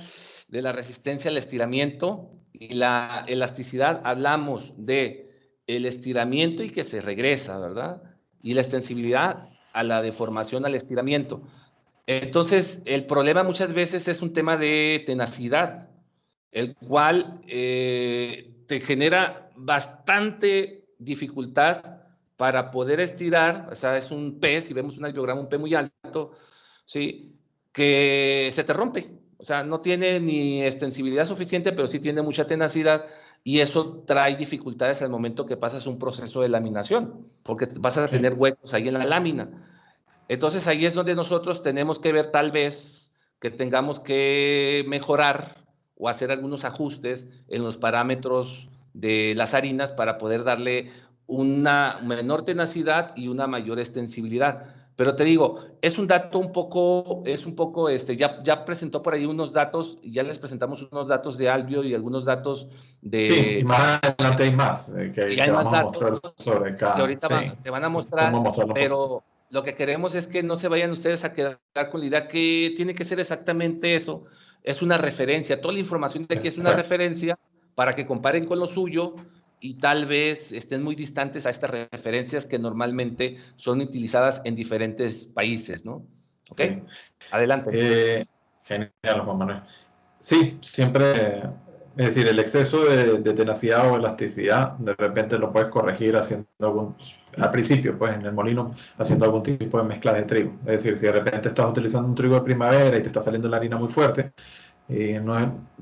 S1: al estiramiento y la elasticidad, hablamos de el estiramiento y que se regresa, ¿verdad? Y la extensibilidad a la deformación al estiramiento. Entonces, el problema muchas veces es un tema de tenacidad, el cual te genera bastante dificultad para poder estirar, o sea, es un P, si vemos un diagrama, un P muy alto, ¿sí? Que se te rompe, o sea, no tiene ni extensibilidad suficiente, pero sí tiene mucha tenacidad y eso trae dificultades al momento que pasas un proceso de laminación, porque vas a
S2: sí.
S1: tener huecos ahí en la lámina. Entonces ahí es donde nosotros tenemos que ver tal vez que tengamos que mejorar o hacer algunos ajustes en los parámetros de las harinas para poder darle una menor tenacidad y una mayor extensibilidad. Pero te digo, es un dato ya presentó por ahí unos datos, y ya les presentamos unos datos de Albio y algunos datos
S2: Sí, y
S1: de,
S2: más adelante hay más
S1: y
S2: que
S1: hay más
S2: vamos a
S1: datos
S2: mostrar sobre
S1: que
S2: cada.
S1: ahorita
S2: Sí,
S1: se van a
S2: es como
S1: mostrar,
S2: mostrarlo un poquito.
S1: pero lo que queremos es que no se vayan ustedes a quedar con la idea que tiene que ser exactamente eso. Es una referencia, toda la información de aquí es una
S2: Exacto.
S1: referencia para que comparen con lo suyo y tal vez estén muy distantes a estas referencias que normalmente son utilizadas en diferentes países, ¿no? ¿Ok?
S2: Sí.
S1: Adelante.
S2: Genial, Juan Manuel. Sí, siempre, es decir, el exceso de tenacidad o elasticidad, de repente lo puedes corregir haciendo al principio, pues en el molino, haciendo algún tipo de mezcla de trigo. Es decir, si de repente estás utilizando un trigo de primavera y te está saliendo la harina muy fuerte,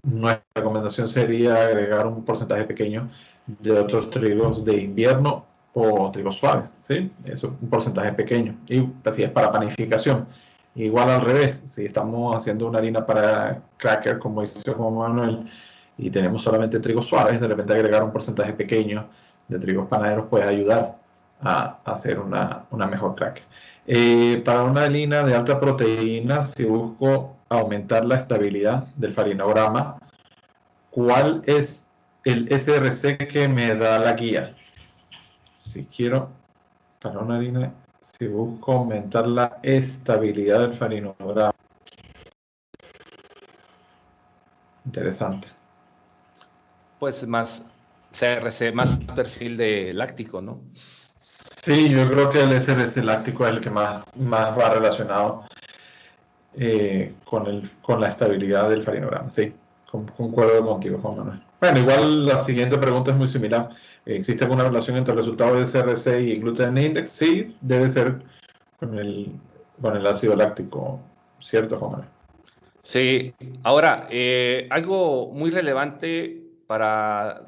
S2: nuestra recomendación sería agregar un porcentaje pequeño de otros trigos de invierno o trigos suaves, ¿sí? Eso es un porcentaje pequeño. Y así es para panificación. Igual al revés, si estamos haciendo una harina para cracker, como hizo Juan Manuel, y tenemos solamente trigos suaves, de repente agregar un porcentaje pequeño de trigos panaderos puede ayudar a hacer una mejor cracker. Para una harina de alta proteína, si busco aumentar la estabilidad del farinograma, ¿cuál es el SRC que me da la guía? Si quiero, para una harina, si busco aumentar la estabilidad del farinograma. Interesante.
S1: Pues más CRC, más perfil de láctico, ¿no?
S2: Sí, yo creo que el SRC láctico es el que más va relacionado con la estabilidad del farinograma. Sí, concuerdo contigo, Juan Manuel. Bueno, igual la siguiente pregunta es muy similar. ¿Existe alguna relación entre el resultado de SRC y gluten index? Sí, debe ser con el ácido láctico, ¿cierto, Juan Manuel?
S1: Sí, ahora, algo muy relevante para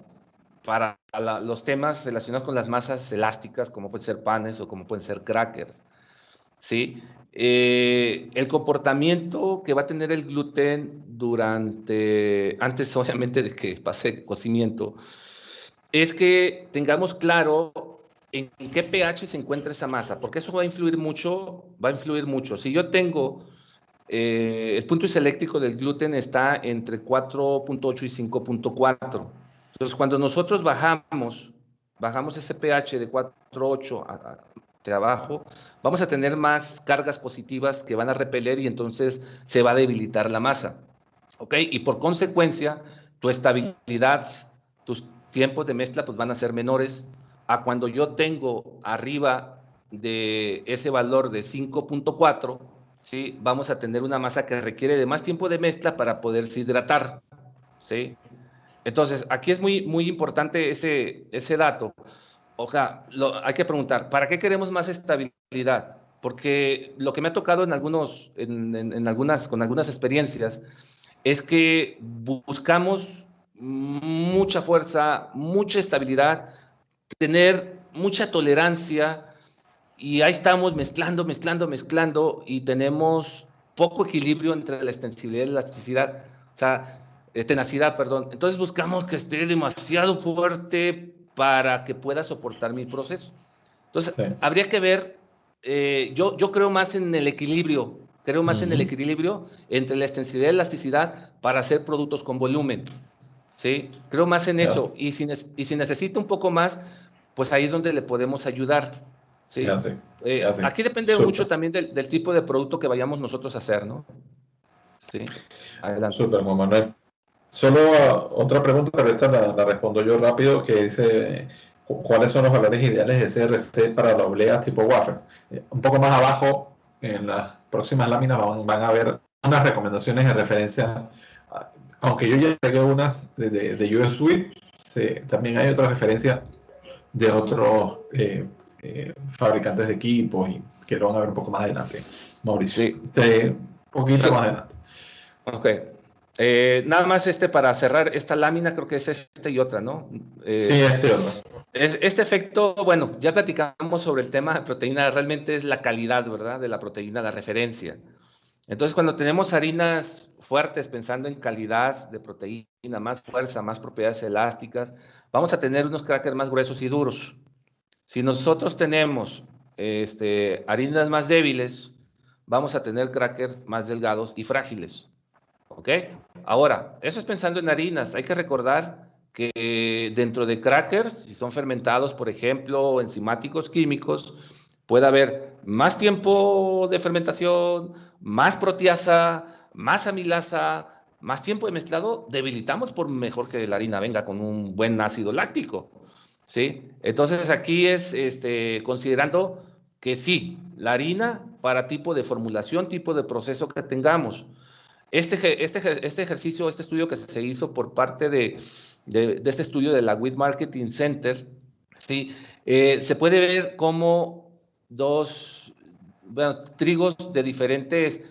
S1: los temas relacionados con las masas elásticas, como pueden ser panes o como pueden ser crackers, ¿sí? El comportamiento que va a tener el gluten antes obviamente de que pase el cocimiento, es que tengamos claro en qué pH se encuentra esa masa, porque eso va a influir mucho. Si yo tengo el punto iseléctrico del gluten está entre 4.8 y 5.4. Entonces, cuando nosotros bajamos ese pH de 4.8 hacia abajo, vamos a tener más cargas positivas que van a repeler y entonces se va a debilitar la masa. ¿Ok? Y por consecuencia, tu estabilidad, tus tiempos de mezcla pues van a ser menores a cuando yo tengo arriba de ese valor de 5.4, ¿sí? Vamos a tener una masa que requiere de más tiempo de mezcla para poderse hidratar, ¿sí? Entonces, aquí es muy importante ese dato. O sea, hay que preguntar, ¿para qué queremos más estabilidad? Porque lo que me ha tocado con algunas experiencias, es que buscamos mucha fuerza, mucha estabilidad, tener mucha tolerancia, y ahí estamos mezclando y tenemos poco equilibrio entre la extensibilidad y la elasticidad, o sea, tenacidad, perdón. Entonces buscamos que esté demasiado fuerte para que pueda soportar mi proceso. Entonces,
S2: Sí.
S1: habría que ver, yo creo más en el equilibrio, entre la extensibilidad y la elasticidad para hacer productos con volumen, ¿sí? Creo más en
S2: Ya sé,
S1: eso, y si necesita un poco más, pues ahí es donde le podemos ayudar,
S2: ya
S1: ¿sí?
S2: sé, ya sé.
S1: Aquí depende mucho
S2: Súper,
S1: también del tipo de producto que vayamos nosotros a hacer, ¿no? Sí, adelante.
S2: súper, Juan Manuel. Solo otra pregunta, pero esta la respondo yo rápido, que dice, ¿cuáles son los valores ideales de CRC para la oblea tipo wafer? Un poco más abajo, en las próximas láminas, van a ver unas recomendaciones de referencia. Ah, aunque yo ya pegué unas de US Wheat, también hay otras referencias de otros fabricantes de equipos y que lo van a ver un poco más adelante, Mauricio.
S1: Sí,
S2: Un poquito más adelante.
S1: ok. Nada más para cerrar esta lámina, creo que es y otra, ¿no?
S2: Sí, otro.
S1: Este efecto, bueno, ya platicamos sobre el tema de proteína, realmente es la calidad, ¿verdad? De la proteína, la referencia. Entonces, cuando tenemos harinas fuertes, pensando en calidad de proteína, más fuerza, más propiedades elásticas, vamos a tener unos crackers más gruesos y duros. Si nosotros tenemos harinas más débiles, vamos a tener crackers más delgados y frágiles. ¿Ok? Ahora, eso es pensando en harinas. Hay que recordar que dentro de crackers, si son fermentados, por ejemplo, enzimáticos químicos, puede haber más tiempo de fermentación, más proteasa, más amilasa, más tiempo de mezclado. Debilitamos por mejor que la harina venga con un buen ácido láctico. ¿Sí? Entonces aquí es considerando que sí, la harina para tipo de formulación, tipo de proceso que tengamos. Este ejercicio, este estudio que se hizo por parte de este estudio de la Wheat Marketing Center, ¿sí? Se puede ver como trigos de diferentes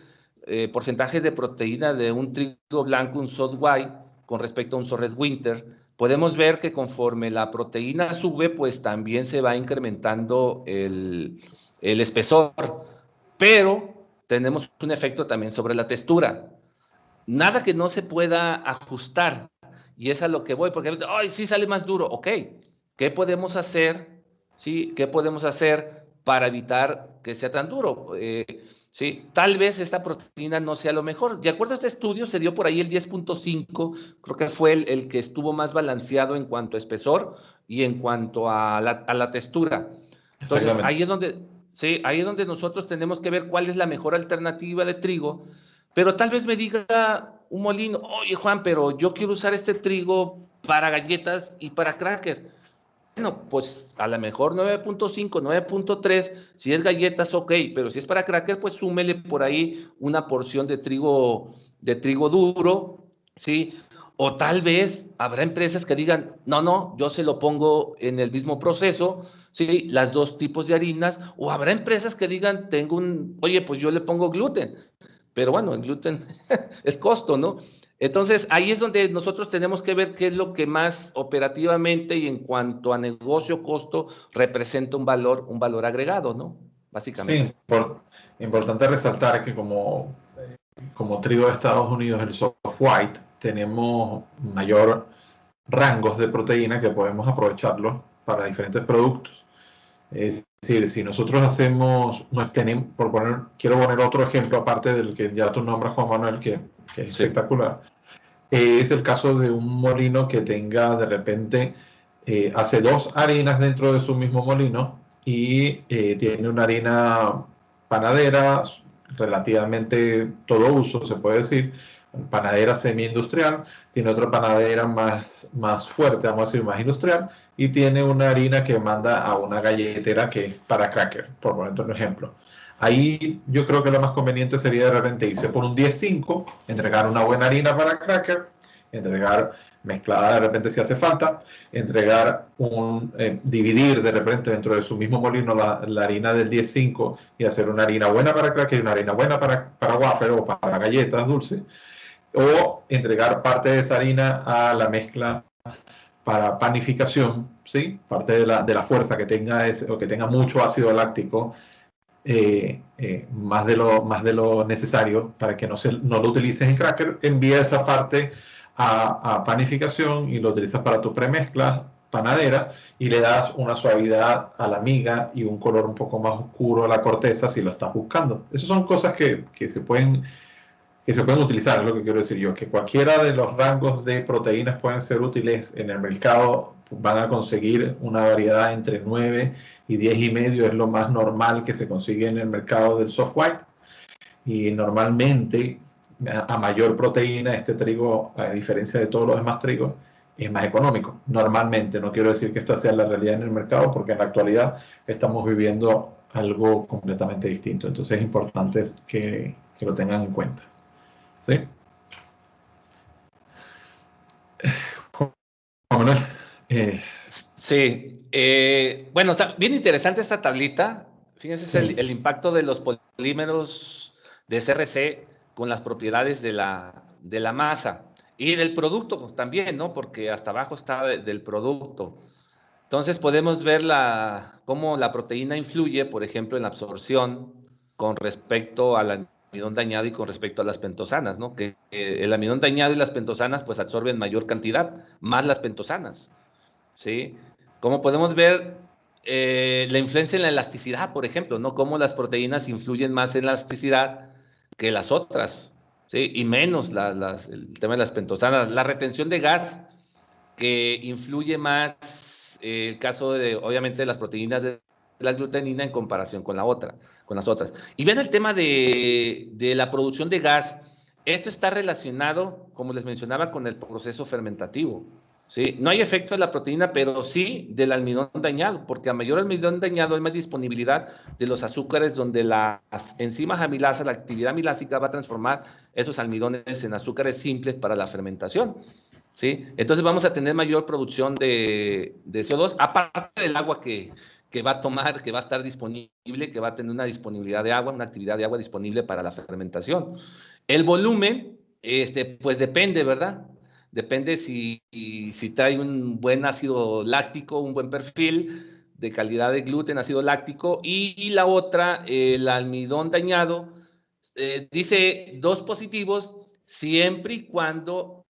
S1: porcentajes de proteína de un trigo blanco, un Sod White, con respecto a un Sorred Winter. Podemos ver que conforme la proteína sube, pues también se va incrementando el espesor, pero tenemos un efecto también sobre la textura. Nada que no se pueda ajustar, y es a lo que voy, porque, ay, sí sale más duro, ok, ¿qué podemos hacer? ¿Sí? ¿Qué podemos hacer para evitar que sea tan duro? Sí, tal vez esta proteína no sea lo mejor. De acuerdo a este estudio, se dio por ahí el 10.5, creo que fue el que estuvo más balanceado en cuanto a espesor y en cuanto a la textura. Entonces,
S2: Exactamente.
S1: sí, ahí es donde nosotros tenemos que ver cuál es la mejor alternativa de trigo, pero tal vez me diga un molino, oye Juan, pero yo quiero usar este trigo para galletas y para cracker. Bueno, pues a lo mejor 9.5, 9.3, si es galletas, ok, pero si es para cracker, pues súmele por ahí una porción de trigo duro, ¿sí? O tal vez habrá empresas que digan, no, no, yo se lo pongo en el mismo proceso, ¿sí? Las dos tipos de harinas, o habrá empresas que digan, oye, pues yo le pongo gluten, pero bueno, el gluten es costo, ¿no? Entonces, ahí es donde nosotros tenemos que ver qué es lo que más operativamente y en cuanto a negocio, costo, representa un valor agregado, ¿no?
S2: Sí,
S1: Básicamente.
S2: importante resaltar que como trigo de Estados Unidos, el soft white, tenemos mayor rangos de proteína que podemos aprovecharlos para diferentes productos. Es decir, si nosotros hacemos, no tenemos, quiero poner otro ejemplo aparte del que ya tú nombras, Juan Manuel, que es
S1: Sí.
S2: espectacular. Es el caso de un molino que tenga de repente, hace dos harinas dentro de su mismo molino y tiene una harina panadera relativamente todo uso, se puede decir, panadera semi-industrial, tiene otra panadera más fuerte, vamos a decir, más industrial, y tiene una harina que manda a una galletera que es para cracker, por poner un ejemplo. Ahí yo creo que lo más conveniente sería de repente irse por un 10-5, entregar una buena harina para cracker, entregar mezclada de repente si hace falta, dividir de repente dentro de su mismo molino la harina del 10-5 y hacer una harina buena para cracker y una harina buena para wafer o para galletas dulces, o entregar parte de esa harina a la mezcla para panificación, ¿sí? Parte de la fuerza que tenga o que tenga mucho ácido láctico, más de lo necesario para que no lo utilices en cracker, envía esa parte a panificación y lo utilizas para tu premezcla panadera y le das una suavidad a la miga y un color un poco más oscuro a la corteza si lo estás buscando. Esas son cosas que se pueden utilizar, es lo que quiero decir yo, que cualquiera de los rangos de proteínas pueden ser útiles en el mercado, van a conseguir una variedad entre 9 y 10,5, es lo más normal que se consigue en el mercado del soft white, y normalmente a mayor proteína este trigo, a diferencia de todos los demás trigos, es más económico. Normalmente, no quiero decir que esta sea la realidad en el mercado, porque en la actualidad estamos viviendo algo completamente distinto, entonces es importante que lo tengan en cuenta. ¿Sí? Juan Manuel.
S1: Sí, bueno, está bien interesante esta tablita. Fíjense
S2: Sí,
S1: el impacto de los polímeros de CRC con las propiedades de la masa y del producto pues, también, ¿no? Porque hasta abajo está del producto. Entonces podemos ver cómo la proteína influye, por ejemplo, en la absorción con respecto al almidón dañado y con respecto a las pentosanas, ¿no? Que el almidón dañado y las pentosanas pues absorben mayor cantidad, más las pentosanas. ¿Sí? Como podemos ver, La influencia en la elasticidad, por ejemplo, ¿no? Cómo las proteínas influyen más en la elasticidad que las otras, ¿sí? Y menos el tema de las pentosanas. La retención de gas, que influye más el caso de, obviamente, de las proteínas de la glutenina en comparación con con las otras. Y ven el tema de la producción de gas. Esto está relacionado, como les mencionaba, con el proceso fermentativo. ¿Sí? No hay efecto de la proteína, pero sí del almidón dañado, porque a mayor almidón dañado hay más disponibilidad de los azúcares, donde las enzimas amilasas, la actividad amilásica va a transformar esos almidones en azúcares simples para la fermentación. ¿Sí? Entonces vamos a tener mayor producción de CO2, aparte del agua que va a tomar, que va a estar disponible, que va a tener una disponibilidad de agua, una actividad de agua disponible para la fermentación. El volumen, pues depende, ¿verdad? Depende si trae un buen ácido láctico, un buen perfil de calidad de gluten, ácido láctico, y la otra, el almidón dañado, dice 2 positivos siempre y cuando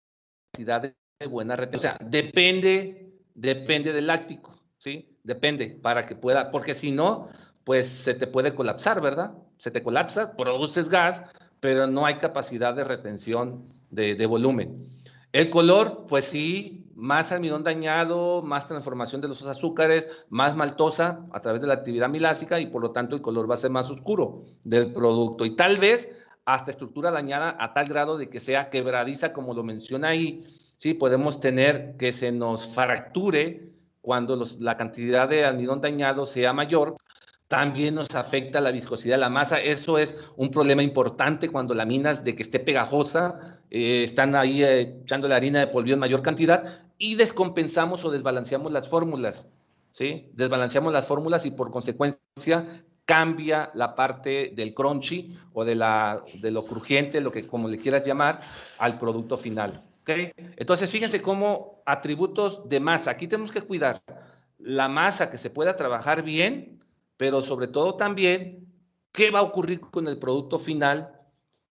S1: de buena retención. O sea, depende del láctico, ¿sí? Depende para que pueda, porque si no, pues se te puede colapsar, ¿verdad? Se te colapsa, produces gas, pero no hay capacidad de retención de volumen. El color, pues sí, más almidón dañado, más transformación de los azúcares, más maltosa a través de la actividad milásica y por lo tanto el color va a ser más oscuro del producto. Y tal vez hasta estructura dañada a tal grado de que sea quebradiza, como lo menciona ahí, ¿sí? Podemos tener que se nos fracture cuando la cantidad de almidón dañado sea mayor. También nos afecta la viscosidad de la masa. Eso es un problema importante cuando laminas de que esté pegajosa, están ahí echando la harina de polvillo en mayor cantidad y descompensamos o desbalanceamos las fórmulas, ¿sí? Desbalanceamos las fórmulas y por consecuencia cambia la parte del crunchy o de lo crujiente, lo que como le quieras llamar, al producto final. ¿Okay? Entonces, fíjense cómo atributos de masa. Aquí tenemos que cuidar la masa, que se pueda trabajar bien, pero sobre todo también qué va a ocurrir con el producto final,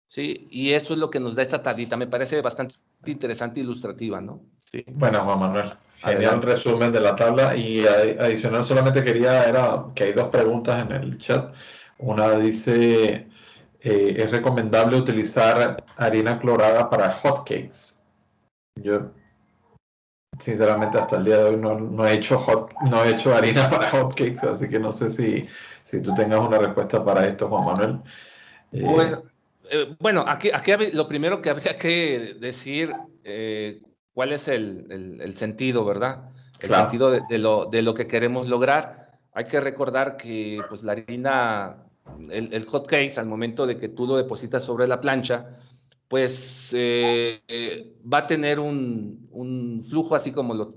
S1: ¿sí? Y eso es lo que nos da esta tablita. Me parece bastante interesante e ilustrativa, ¿no? Sí.
S2: Bueno, Juan Manuel, genial
S1: Adelante.
S2: resumen de la tabla y adicional solamente era que hay 2 preguntas en el chat. Una dice, ¿es recomendable utilizar harina clorada para hotcakes? Yo, sinceramente, hasta el día de hoy no he hecho harina para hotcakes, así que no sé si tú tengas una respuesta para esto, Juan Manuel.
S1: Bueno, aquí lo primero que habría que decir, cuál es el sentido, ¿verdad? El
S2: Claro,
S1: sentido de lo que queremos lograr. Hay que recordar que pues, la harina, el hot case, al momento de que tú lo depositas sobre la plancha, pues va a tener un flujo así como los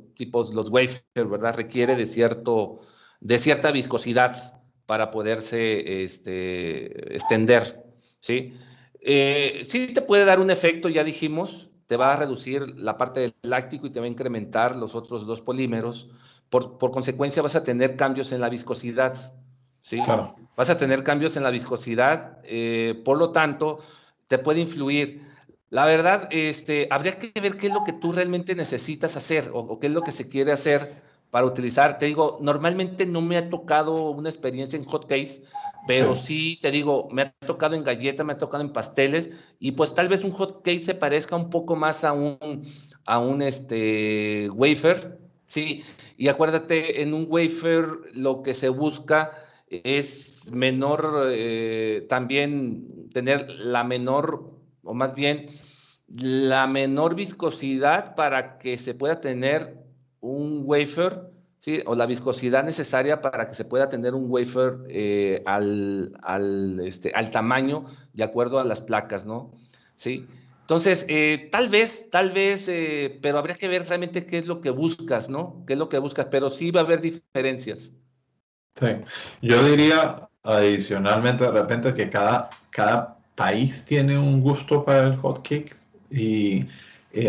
S1: wafer, ¿verdad? Requiere de cierta viscosidad para poderse extender. ¿Sí? Sí te puede dar un efecto, ya dijimos, te va a reducir la parte del láctico y te va a incrementar los otros 2 polímeros. Por consecuencia vas a tener cambios en la viscosidad, ¿sí?
S2: claro.
S1: Vas a tener cambios en la viscosidad, por lo tanto, te puede influir. La verdad, habría que ver qué es lo que tú realmente necesitas hacer o qué es lo que se quiere hacer para utilizar. Te digo, normalmente no me ha tocado una experiencia en hot case,
S2: Sí,
S1: pero sí, te digo, me ha tocado en galletas, me ha tocado en pasteles, y pues tal vez un hot cake se parezca un poco más a un wafer, sí, y acuérdate, en un wafer lo que se busca es también tener la menor, o más bien, la menor viscosidad para que se pueda tener un wafer, ¿sí? O la viscosidad necesaria para que se pueda tener un wafer al tamaño de acuerdo a las placas, ¿no? ¿Sí? Entonces, tal vez, pero habría que ver realmente qué es lo que buscas, ¿no? ¿Qué es lo que buscas? Pero sí va a haber diferencias.
S2: sí. Yo diría adicionalmente de repente que cada país tiene un gusto para el hot cake y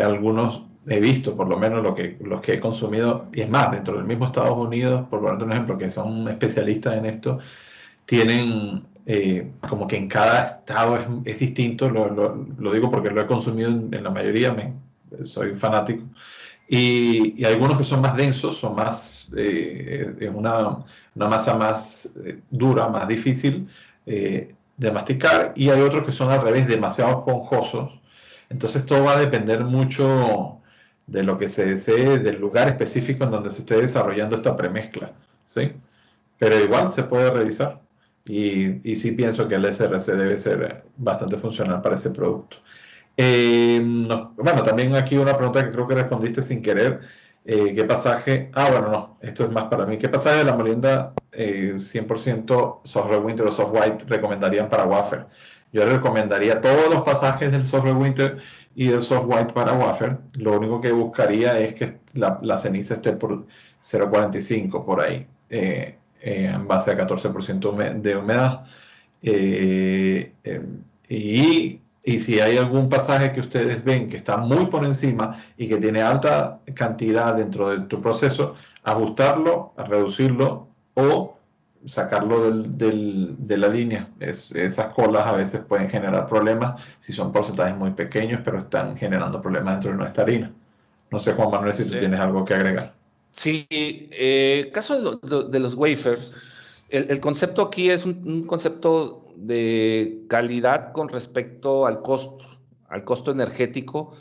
S2: algunos he visto, por lo menos los que he consumido, y es más, dentro del mismo Estados Unidos, por poner un ejemplo, que son especialistas en esto, tienen como que en cada estado es distinto, lo digo porque lo he consumido en la mayoría, soy fanático, y algunos que son más densos, son más, una masa más dura, más difícil de masticar, y hay otros que son al revés, demasiado esponjosos. Entonces todo va a depender mucho de lo que se desee, del lugar específico en donde se esté desarrollando esta premezcla, ¿sí? Pero igual se puede revisar. Y sí pienso que el SRC debe ser bastante funcional para ese producto. Bueno, también aquí una pregunta que creo que respondiste sin querer. ¿Qué pasaje? Ah, bueno, no, esto es más para mí. ¿Qué pasaje de la molienda 100% soft red winter o soft white recomendarían para wafer? Yo recomendaría todos los pasajes del soft red winter y del soft white para wafer. Lo único que buscaría es que la ceniza esté por 0,45 por ahí, en base a 14% de humedad. Eh, eh, y si hay algún pasaje que ustedes ven que está muy por encima y que tiene alta cantidad dentro de tu proceso, ajustarlo, reducirlo o sacarlo de la línea. Esas colas a veces pueden generar problemas si son porcentajes muy pequeños, pero están generando problemas dentro de nuestra harina. No sé, Juan Manuel, si tú
S1: Sí.
S2: tienes algo que agregar.
S1: Sí, caso de los wafers, el concepto aquí es un concepto de calidad con respecto al costo energético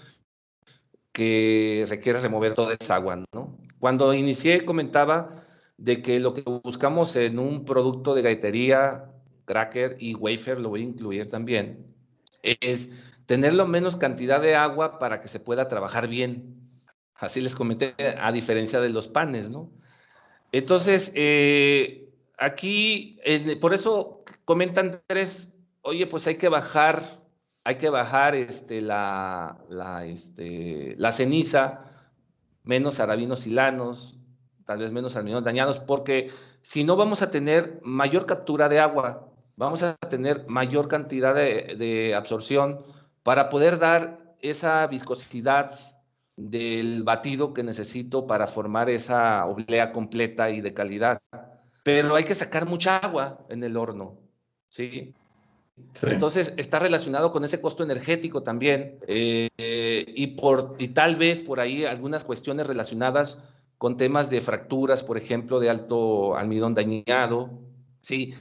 S1: que requiere remover toda esa agua, ¿no? Cuando inicié comentaba de que lo que buscamos en un producto de galletería, cracker y wafer, lo voy a incluir también, es tener lo menos cantidad de agua para que se pueda trabajar bien. Así les comenté, a diferencia de los panes, ¿no? Entonces, aquí, por eso comentan tres, oye, pues hay que bajar la ceniza, menos arabinos hilanos, tal vez menos almidones dañados, porque si no vamos a tener mayor captura de agua, vamos a tener mayor cantidad de absorción para poder dar esa viscosidad del batido que necesito para formar esa oblea completa y de calidad. Pero hay que sacar mucha agua en el horno, ¿sí?
S2: Sí,
S1: Entonces está relacionado con ese costo energético también y tal vez por ahí algunas cuestiones relacionadas con temas de fracturas, por ejemplo, de alto almidón dañado, ¿sí?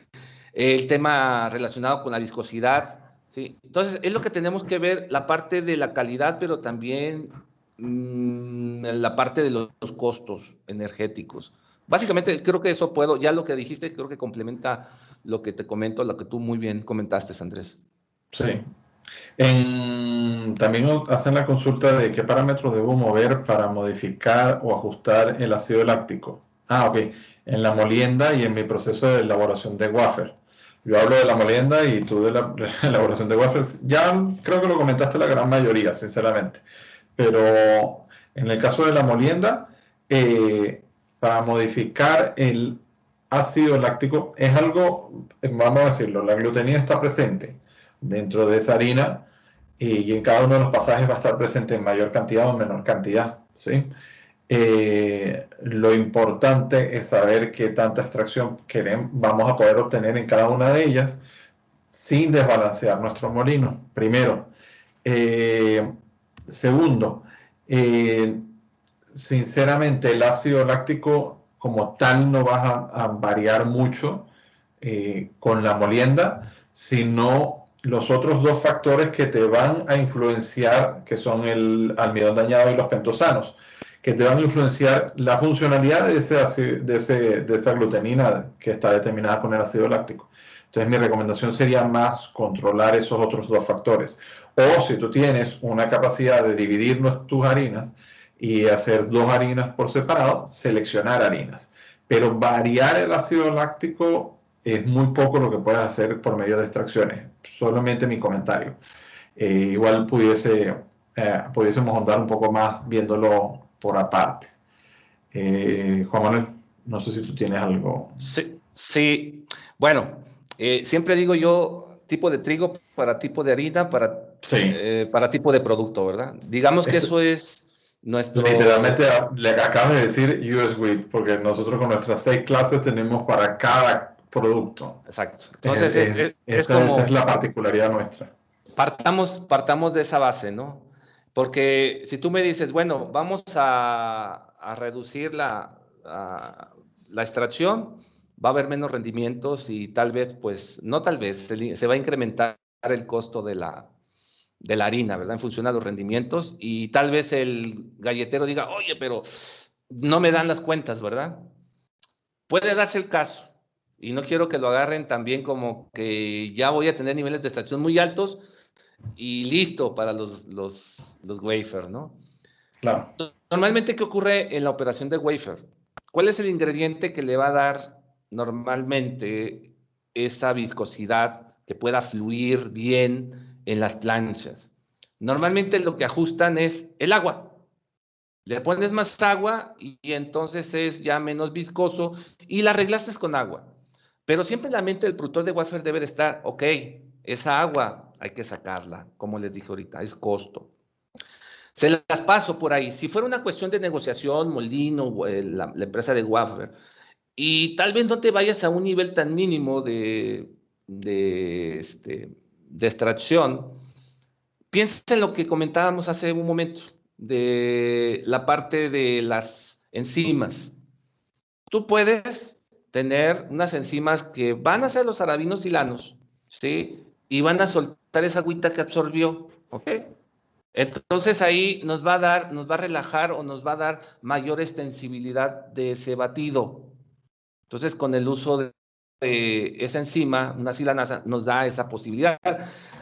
S1: El tema relacionado con la viscosidad, ¿sí? Entonces es lo que tenemos que ver, la parte de la calidad, pero también la parte de los costos energéticos. Básicamente creo que eso puedo, ya lo que dijiste creo que complementa lo que te comento, lo que tú muy bien comentaste, Andrés.
S2: sí. También hacen la consulta de qué parámetros debo mover para modificar o ajustar el ácido láctico. Ah, ok. En la molienda y en mi proceso de elaboración de wafer. Yo hablo de la molienda y tú de la elaboración de wafers. Ya creo que lo comentaste la gran mayoría, sinceramente. Pero en el caso de la molienda, para modificar el ácido láctico es algo, vamos a decirlo, la glutenina está presente dentro de esa harina y en cada uno de los pasajes va a estar presente en mayor cantidad o en menor cantidad, ¿sí? Lo importante es saber qué tanta extracción vamos a poder obtener en cada una de ellas sin desbalancear nuestro molino, primero. Segundo, eh, sinceramente el ácido láctico como tal no va a variar mucho con la molienda, sino los otros dos factores que te van a influenciar, que son el almidón dañado y los pentosanos, que te van a influenciar la funcionalidad de esa glutenina que está determinada con el ácido láctico. Entonces mi recomendación sería más controlar esos otros dos factores. O si tú tienes una capacidad de dividir tus harinas y hacer dos harinas por separado, seleccionar harinas. Pero variar el ácido láctico es muy poco lo que puedes hacer por medio de extracciones. Solamente mi comentario. Igual pudiésemos ahondar un poco más viéndolo por aparte. Juan Manuel, no sé si tú tienes algo.
S1: Sí, sí. Bueno, siempre digo yo tipo de trigo para tipo de harina,
S2: Sí,
S1: para tipo de producto, ¿verdad? Digamos que
S2: esto,
S1: eso es nuestro...
S2: literalmente le acabas de decir US Wheat, porque nosotros con nuestras 6 clases tenemos para cada producto.
S1: Exacto. Entonces es
S2: Esa es
S1: como
S2: la particularidad nuestra.
S1: partamos de esa base, ¿no? Porque si tú me dices, bueno, vamos a reducir la extracción, va a haber menos rendimientos y tal vez, pues, no tal vez, se va a incrementar el costo de la harina, ¿verdad? En función a los rendimientos y tal vez el galletero diga, oye, pero no me dan las cuentas, ¿verdad? Puede darse el caso y no quiero que lo agarren también como que ya voy a tener niveles de extracción muy altos y listo para los wafer, ¿no?
S2: Claro.
S1: Normalmente, ¿qué ocurre en la operación de wafer? ¿Cuál es el ingrediente que le va a dar normalmente esa viscosidad que pueda fluir bien en las planchas? Normalmente lo que ajustan es el agua. Le pones más agua y entonces es ya menos viscoso y la arreglaste con agua. Pero siempre en la mente del productor de wafer debe de estar, ok, esa agua hay que sacarla, como les dije ahorita, es costo. Se las paso por ahí. Si fuera una cuestión de negociación, Molino, la empresa de wafer, y tal vez no te vayas a un nivel tan mínimo de extracción, piensa en lo que comentábamos hace un momento, de la parte de las enzimas. Tú puedes tener unas enzimas que van a ser los arabinos silanos, ¿sí? Y van a soltar esa agüita que absorbió, ¿ok? Entonces ahí nos va a relajar o nos va a dar mayor extensibilidad de ese batido. Entonces con el uso de esa enzima, una silanasa, nos da esa posibilidad.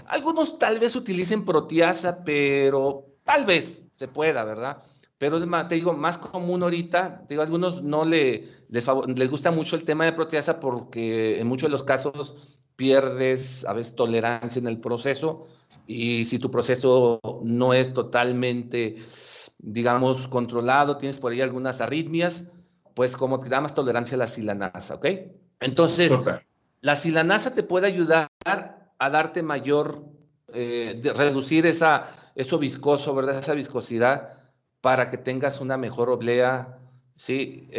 S1: Algunos tal vez utilicen proteasa, pero tal vez se pueda, ¿verdad? Pero es más, te digo, más común ahorita, te digo, a algunos no les gusta mucho el tema de proteasa porque en muchos de los casos pierdes a veces tolerancia en el proceso y si tu proceso no es totalmente, digamos, controlado, tienes por ahí algunas arritmias, pues como te da más tolerancia a la silanasa, ¿ok? Entonces,
S2: Súper.
S1: la silanasa te puede ayudar a darte mayor, reducir eso viscoso, ¿verdad? Esa viscosidad para que tengas una mejor oblea, ¿sí?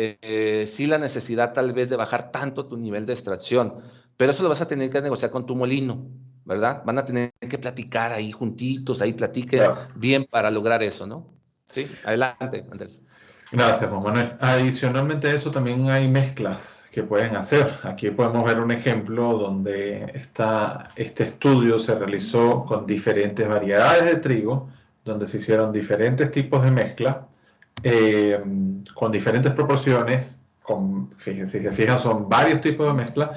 S1: Sí la necesidad tal vez de bajar tanto tu nivel de extracción, pero eso lo vas a tener que negociar con tu molino, ¿verdad? Van a tener que platicar ahí juntitos, ahí platiquen
S2: Claro.
S1: bien para lograr eso, ¿no? Sí, adelante, Andrés.
S2: Gracias, Juan Manuel. Adicionalmente a eso, también hay mezclas que pueden hacer. Aquí podemos ver un ejemplo donde este estudio se realizó con diferentes variedades de trigo, donde se hicieron diferentes tipos de mezcla, eh, con diferentes proporciones. Si se fijan, son varios tipos de mezcla.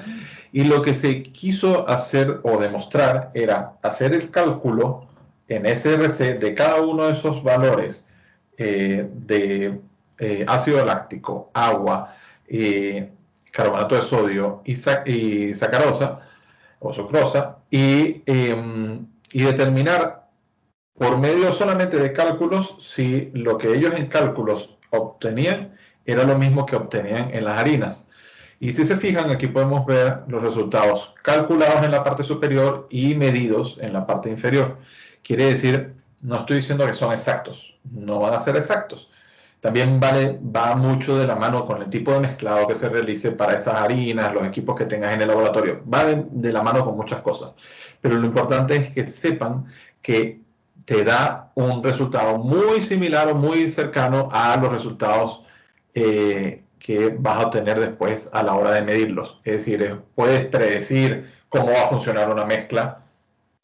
S2: Y lo que se quiso hacer o demostrar era hacer el cálculo en SRC de cada uno de esos valores de ácido láctico, agua, carbonato de sodio y sacarosa o sucrosa y determinar por medio solamente de cálculos si lo que ellos en cálculos obtenían era lo mismo que obtenían en las harinas. Y si se fijan, aquí podemos ver los resultados calculados en la parte superior y medidos en la parte inferior. Quiere decir, no estoy diciendo que son exactos, no van a ser exactos. También va mucho de la mano con el tipo de mezclado que se realice para esas harinas, los equipos que tengas en el laboratorio. Va de la mano con muchas cosas. Pero lo importante es que sepan que te da un resultado muy similar o muy cercano a los resultados que vas a obtener después a la hora de medirlos. Es decir, puedes predecir cómo va a funcionar una mezcla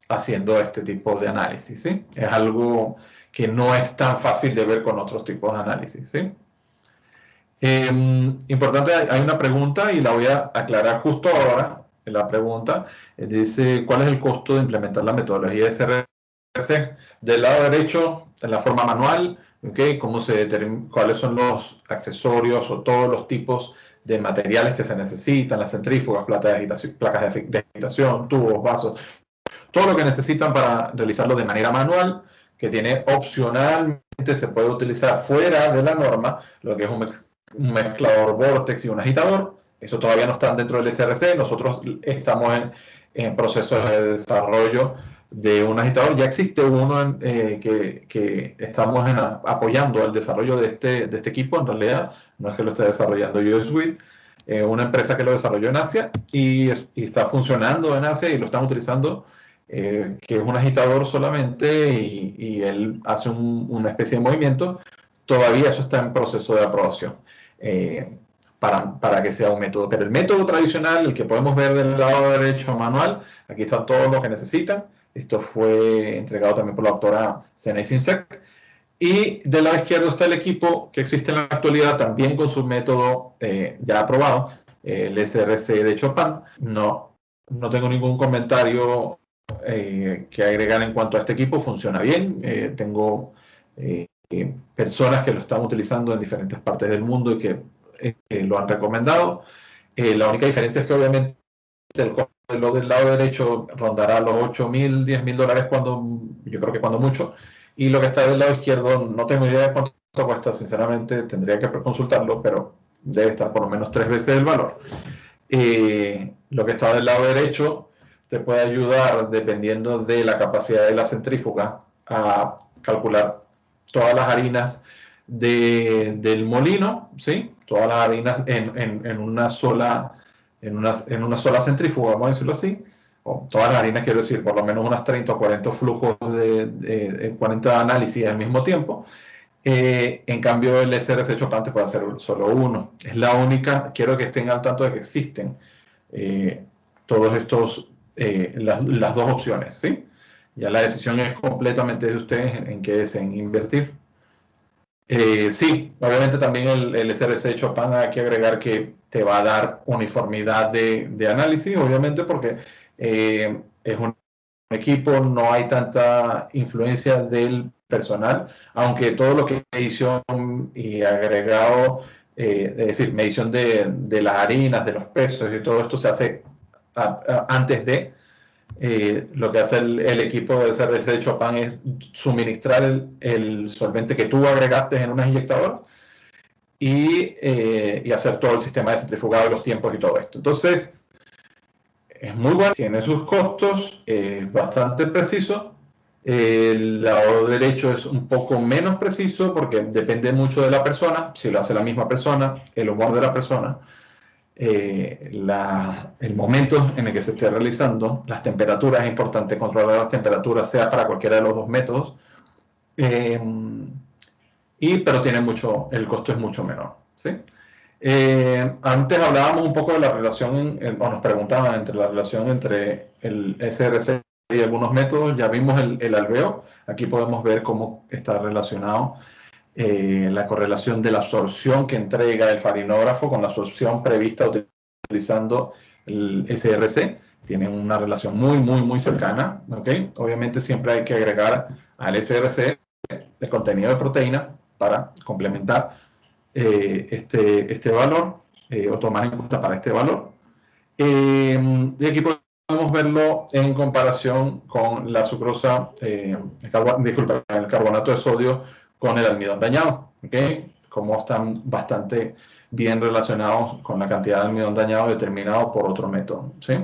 S2: haciendo este tipo de análisis, ¿sí? Es algo que no es tan fácil de ver con otros tipos de análisis, ¿sí? Importante, hay una pregunta y la voy a aclarar justo ahora. La pregunta dice, ¿cuál es el costo de implementar la metodología de SRC? Del lado derecho, en la forma manual, ¿okay? ¿Cuáles son los accesorios o todos los tipos de materiales que se necesitan? Las centrífugas, placas de agitación, tubos, vasos, todo lo que necesitan para realizarlo de manera manual, que tiene opcionalmente, se puede utilizar fuera de la norma, lo que es un mezclador Vortex y un agitador. Eso todavía no está dentro del SRC. Nosotros estamos en proceso de desarrollo de un agitador. Ya existe uno que estamos apoyando el desarrollo de este equipo. En realidad, no es que lo esté desarrollando USWIT, una empresa que lo desarrolló en Asia y está funcionando en Asia y lo están utilizando que es un agitador solamente y él hace una especie de movimiento. Todavía eso está en proceso de aprobación para que sea un método. Pero el método tradicional, el que podemos ver del lado derecho manual, aquí está todo lo que necesitan. Esto fue entregado también por la doctora Senay Simsek. Y del lado izquierdo está el equipo que existe en la actualidad, también con su método ya aprobado, el SRC de Chopin. No tengo ningún comentario que agregar en cuanto a este equipo. Funciona bien. Tengo personas que lo están utilizando en diferentes partes del mundo y que lo han recomendado. La única diferencia es que obviamente lo del lado derecho rondará los $8,000, $10,000 yo creo que cuando mucho. Y lo que está del lado izquierdo, no tengo idea de cuánto cuesta, sinceramente, tendría que consultarlo, pero debe estar por lo menos 3 veces el valor. Lo que está del lado derecho te puede ayudar, dependiendo de la capacidad de la centrífuga, a calcular todas las harinas del molino, ¿sí? Todas las harinas en una sola centrífuga, vamos a decirlo así, o todas las harinas, quiero decir, por lo menos unas 30 o 40 flujos de 40 análisis al mismo tiempo. En cambio, el SRC Chopin te puede hacer solo uno. Es la única, quiero que estén al tanto de que existen todos estos, las dos opciones, ¿sí? Ya la decisión es completamente de ustedes en qué deseen invertir. Sí, obviamente también el SRC Chopin hay que agregar que te va a dar uniformidad de análisis, obviamente porque es un equipo, no hay tanta influencia del personal, aunque todo lo que es medición y agregado, es decir, medición de las harinas, de los pesos y todo esto se hace antes de. Lo que hace el equipo de SRC de Chopin es suministrar el solvente que tú agregaste en unas inyectadoras y hacer todo el sistema de centrifugado y los tiempos y todo esto. Entonces, es muy bueno, tiene sus costos, es bastante preciso. El lado derecho es un poco menos preciso porque depende mucho de la persona, si lo hace la misma persona, el humor de la persona. El momento en el que se esté realizando, las temperaturas, es importante controlar las temperaturas, sea para cualquiera de los dos métodos, pero el costo es mucho menor, ¿sí? Antes hablábamos un poco de la relación, o nos preguntaban entre la relación entre el SRC y algunos métodos. Ya vimos el alveo, aquí podemos ver cómo está relacionado la correlación de la absorción que entrega el farinógrafo con la absorción prevista utilizando el SRC. Tienen una relación muy, muy, muy cercana, ¿ok? Obviamente siempre hay que agregar al SRC el contenido de proteína para complementar este valor o tomar en cuenta para este valor. Y aquí podemos verlo en comparación con la sucrosa, el carbonato de sodio con el almidón dañado, ¿okay? Como están bastante bien relacionados con la cantidad de almidón dañado determinado por otro método, ¿sí?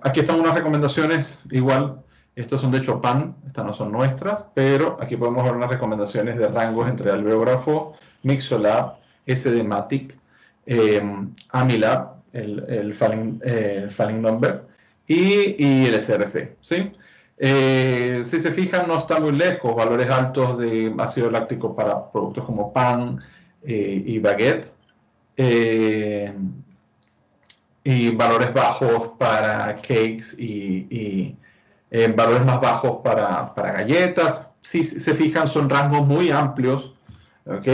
S2: Aquí están unas recomendaciones, igual, estos son de Chopin, estas no son nuestras, pero aquí podemos ver unas recomendaciones de rangos entre Alveographo, Mixolab, SDMatic, Amilab, el Falling Number y el SRC, ¿sí? Si se fijan, no está muy lejos, valores altos de ácido láctico para productos como pan y baguette, y valores bajos para cakes y valores más bajos para galletas. Si se fijan, son rangos muy amplios, ¿ok?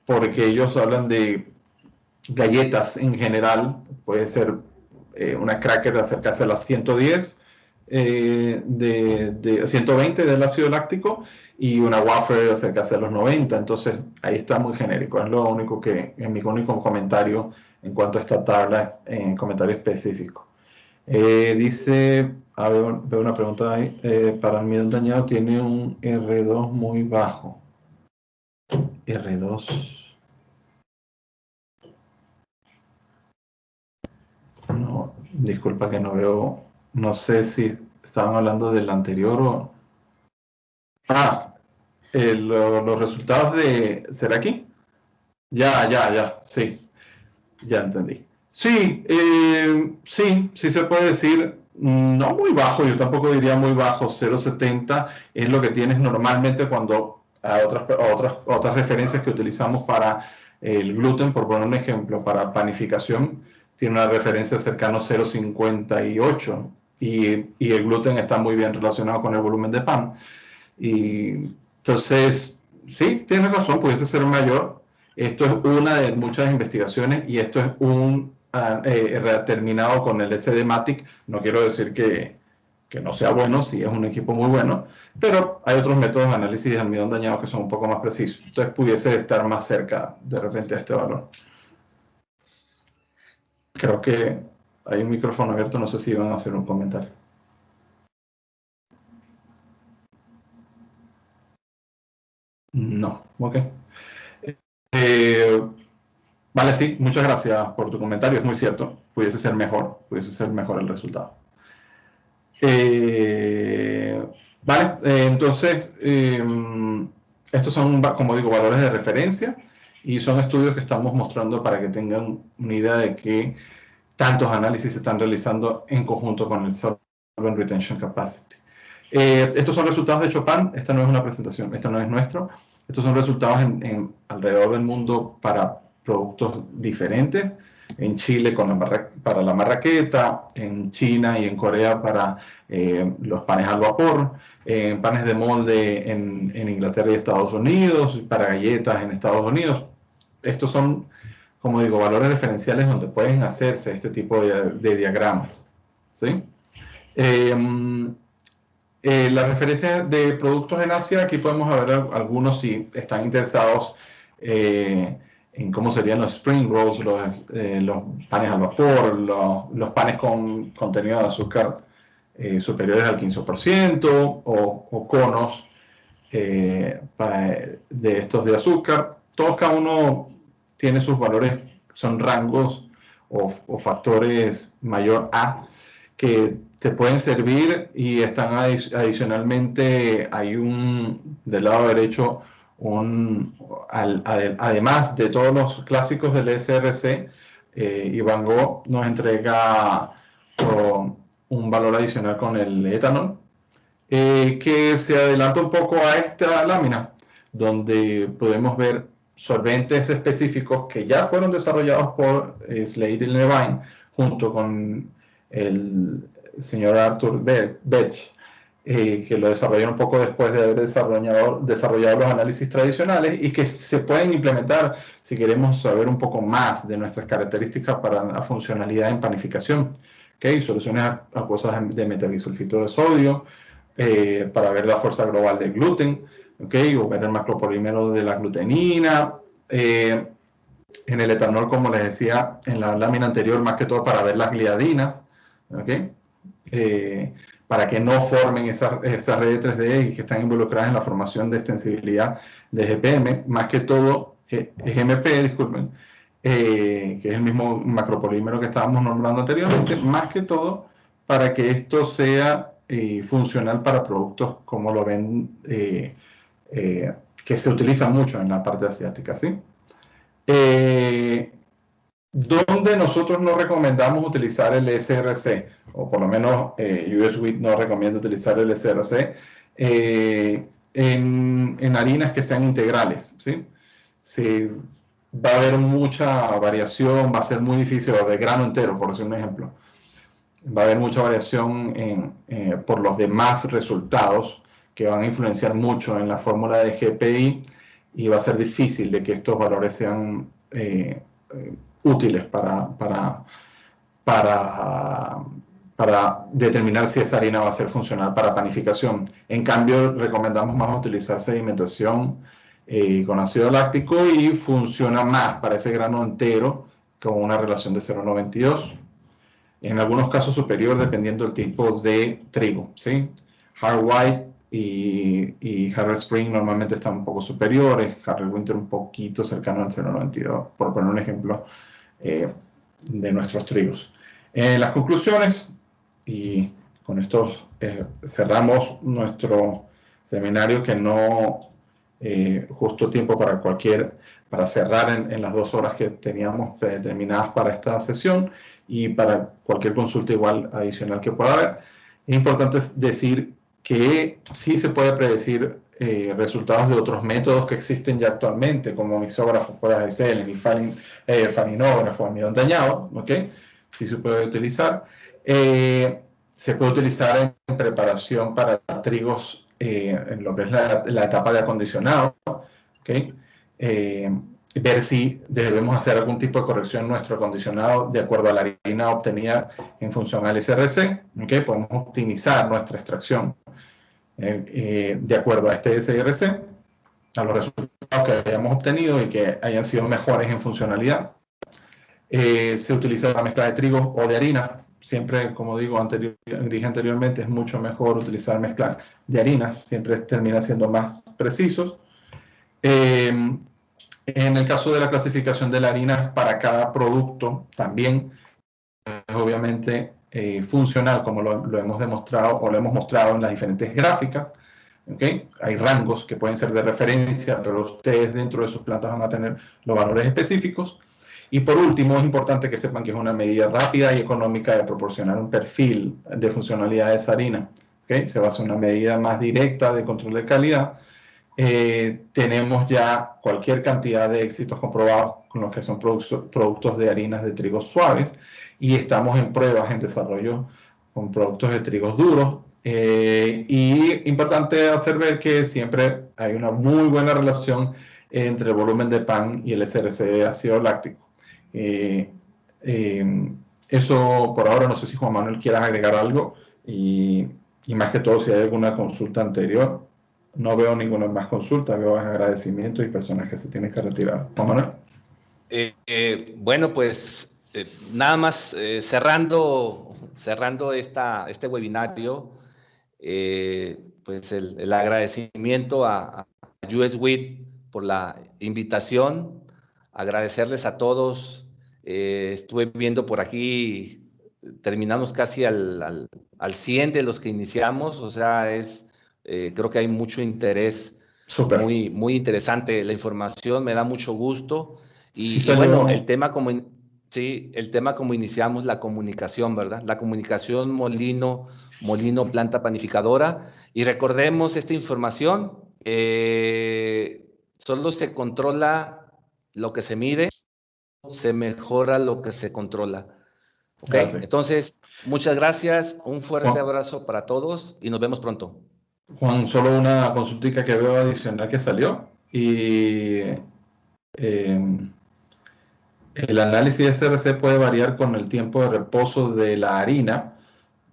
S2: Porque ellos hablan de galletas en general, puede ser una cracker de acercarse a las 110, de 120 del ácido láctico y una wafer de acercarse a los 90. Entonces ahí está muy genérico, es lo único mi único comentario en cuanto a esta tabla, en comentario específico. Dice, veo una pregunta ahí, para el almidón dañado tiene un R2 muy bajo. R2. No, disculpa que no veo, no sé si estaban hablando del anterior o... Ah, los resultados ¿será aquí? Ya, sí, ya entendí. Sí, sí se puede decir, No muy bajo, yo tampoco diría muy bajo. 0,70 es lo que tienes normalmente cuando a otras referencias que utilizamos para el gluten, por poner un ejemplo, para panificación, tiene una referencia cercana a 0,58 y el gluten está muy bien relacionado con el volumen de pan. Y entonces, sí, tienes razón, pudiese ser mayor. Esto es una de muchas investigaciones y esto es terminado con el SD-Matic. No quiero decir que no sea bueno, sí es un equipo muy bueno, pero hay otros métodos de análisis de almidón dañado que son un poco más precisos. Entonces pudiese estar más cerca de repente a este valor. Creo que hay un micrófono abierto, no sé si van a hacer un comentario. No, ok. Vale, sí, muchas gracias por tu comentario, es muy cierto. Pudiese ser mejor el resultado. Vale, entonces, estos son, como digo, valores de referencia y son estudios que estamos mostrando para que tengan una idea de que tantos análisis se están realizando en conjunto con el Solvent Retention Capacity. Estos son resultados de Chopin, esta no es una presentación, esto no es nuestro. Estos son resultados alrededor del mundo para productos diferentes. En Chile para la marraqueta, en China y en Corea para los panes al vapor, panes de molde en Inglaterra y Estados Unidos, para galletas en Estados Unidos. Estos son, como digo, valores referenciales donde pueden hacerse este tipo de diagramas. ¿Sí? Las referencias de productos en Asia, aquí podemos ver algunos si están interesados en cómo serían los spring rolls, los panes al vapor, los panes con contenido de azúcar superiores al 15% o conos de estos de azúcar. Todos, cada uno tiene sus valores, son rangos o factores mayor A que te pueden servir y están adicionalmente, hay del lado derecho, además de todos los clásicos del SRC, Iván Go nos entrega un valor adicional con el etanol, que se adelanta un poco a esta lámina, donde podemos ver solventes específicos que ya fueron desarrollados por Slade y Levine, junto con el señor Arthur Betch, que lo desarrollaron un poco después de haber desarrollado los análisis tradicionales y que se pueden implementar si queremos saber un poco más de nuestras características para la funcionalidad en panificación. ¿Okay? Soluciones acuosas de metabisulfito de sodio, para ver la fuerza global del gluten, ¿okay? O ver el macropolímero de la glutenina. En el etanol, como les decía en la lámina anterior, más que todo para ver las gliadinas, ¿okay? Para que no formen esas redes 3D y que están involucradas en la formación de extensibilidad de GPM, más que todo GMP, disculpen, que es el mismo macropolímero que estábamos nombrando anteriormente, más que todo para que esto sea funcional para productos como lo ven, que se utilizan mucho en la parte asiática, ¿sí? Donde nosotros no recomendamos utilizar el SRC, o por lo menos US Wheat no recomienda utilizar el SRC, en harinas que sean integrales, ¿sí? Si va a haber mucha variación, va a ser muy difícil, o de grano entero, por decir un ejemplo. Va a haber mucha variación por los demás resultados que van a influenciar mucho en la fórmula de GPI y va a ser difícil de que estos valores sean útiles para determinar si esa harina va a ser funcional para panificación. En cambio, recomendamos más utilizar sedimentación con ácido láctico y funciona más para ese grano entero con una relación de 0,92. En algunos casos superior dependiendo del tipo de trigo, ¿sí? Hard White y Harvard Spring normalmente están un poco superiores, Harvard Winter un poquito cercano al 0,92, por poner un ejemplo de nuestros trigos. Las conclusiones, y con esto cerramos nuestro seminario, que no justo tiempo para cerrar en las 2 horas que teníamos determinadas para esta sesión. y para cualquier consulta igual adicional que pueda haber. Es importante decir que sí se puede predecir resultados de otros métodos que existen ya actualmente, como misógrafos por ASL, faninógrafo, almidón dañado, ¿ok? Sí se puede utilizar. Se puede utilizar en preparación para trigos en lo que es la etapa de acondicionado, ¿ok? Ver si debemos hacer algún tipo de corrección en nuestro acondicionado de acuerdo a la harina obtenida en función al SRC. ¿Okay? Podemos optimizar nuestra extracción de acuerdo a este SRC, a los resultados que hayamos obtenido y que hayan sido mejores en funcionalidad. Se utiliza la mezcla de trigo o de harina. Siempre, como dije anteriormente, es mucho mejor utilizar mezcla de harinas. Siempre termina siendo más precisos. En el caso de la clasificación de la harina para cada producto, también es obviamente funcional, como lo hemos demostrado o lo hemos mostrado en las diferentes gráficas. ¿Okay? Hay rangos que pueden ser de referencia, pero ustedes dentro de sus plantas van a tener los valores específicos. Y por último, es importante que sepan que es una medida rápida y económica de proporcionar un perfil de funcionalidad de esa harina. ¿Okay? Se basa en una medida más directa de control de calidad. Tenemos ya cualquier cantidad de éxitos comprobados con los que son productos de harinas de trigo suaves y estamos en pruebas, en desarrollo con productos de trigos duros. Y importante hacer ver que siempre hay una muy buena relación entre el volumen de pan y el SRC de ácido láctico. Eso por ahora, no sé si Juan Manuel quieras agregar algo y más que todo si hay alguna consulta anterior. No veo ninguna más consulta, veo agradecimientos y personas que se tienen que retirar. Juan Manuel.
S1: Bueno, pues nada más cerrando este webinario, pues el agradecimiento a US WIT por la invitación, agradecerles a todos. Estuve viendo por aquí, terminamos casi al 100 de los que iniciamos, o sea, creo que hay mucho interés.
S2: Súper.
S1: Muy interesante la información, me da mucho gusto.
S2: Sí
S1: Y bueno,
S2: salió.
S1: el tema como iniciamos, la comunicación, ¿verdad? La comunicación molino, planta panificadora. Y recordemos esta información, solo se controla lo que se mide, se mejora lo que se controla. ¿Ok?
S2: Gracias.
S1: Entonces, muchas gracias, un fuerte
S2: Juan,
S1: abrazo para todos y nos vemos pronto.
S2: Juan, solo una consultica que veo adicional que salió. Y el análisis de SRC puede variar con el tiempo de reposo de la harina.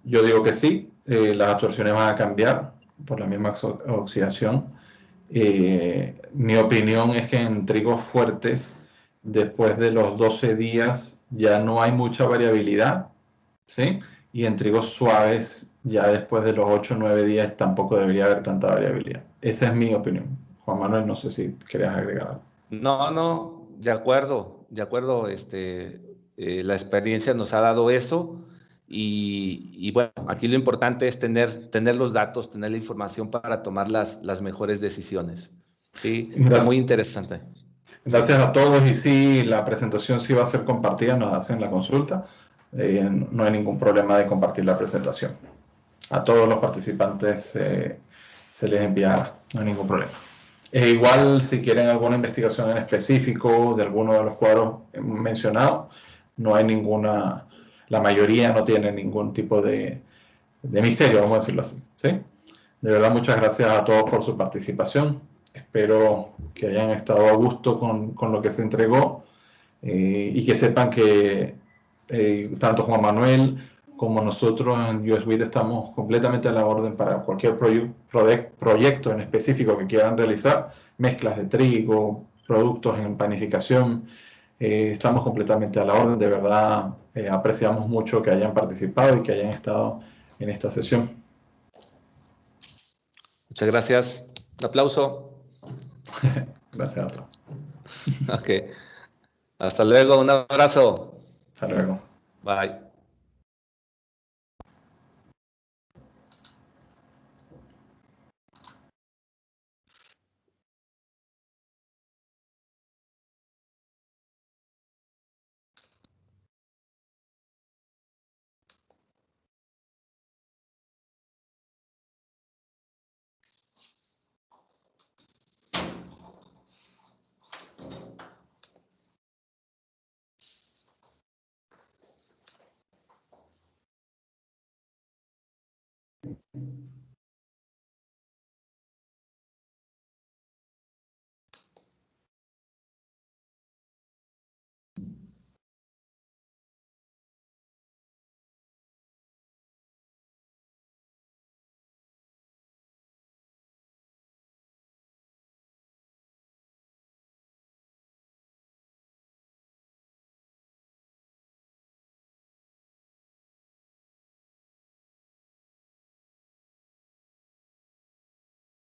S2: Yo digo que sí, las absorciones van a cambiar por la misma oxidación. Mi opinión es que en trigos fuertes, después de los 12 días, ya no hay mucha variabilidad, ¿sí? Y en trigos suaves, ya después de los 8 o 9 días, tampoco debería haber tanta variabilidad. Esa es mi opinión. Juan Manuel, no sé si querías agregar algo.
S1: No, de acuerdo, la experiencia nos ha dado eso y bueno, aquí lo importante es tener los datos, tener la información para tomar las mejores decisiones. Sí, fue muy
S2: Gracias.
S1: interesante.
S2: Gracias a todos y sí, la presentación sí va a ser compartida, nos hacen la consulta. No hay ningún problema de compartir la presentación. A todos los participantes se les enviará, no hay ningún problema. Igual, si quieren alguna investigación en específico de alguno de los cuadros mencionados, no hay ninguna, la mayoría no tiene ningún tipo de misterio, vamos a decirlo así. ¿Sí? De verdad, muchas gracias a todos por su participación. Espero que hayan estado a gusto con lo que se entregó y que sepan que tanto Juan Manuel como nosotros en USWIT estamos completamente a la orden para cualquier proyecto en específico que quieran realizar, mezclas de trigo, productos en panificación. Estamos completamente a la orden. De verdad, apreciamos mucho que hayan participado y que hayan estado en esta sesión.
S1: Muchas gracias. Un aplauso.
S2: Gracias a todos.
S1: Ok. Hasta luego. Un abrazo.
S2: Hasta luego.
S1: Bye.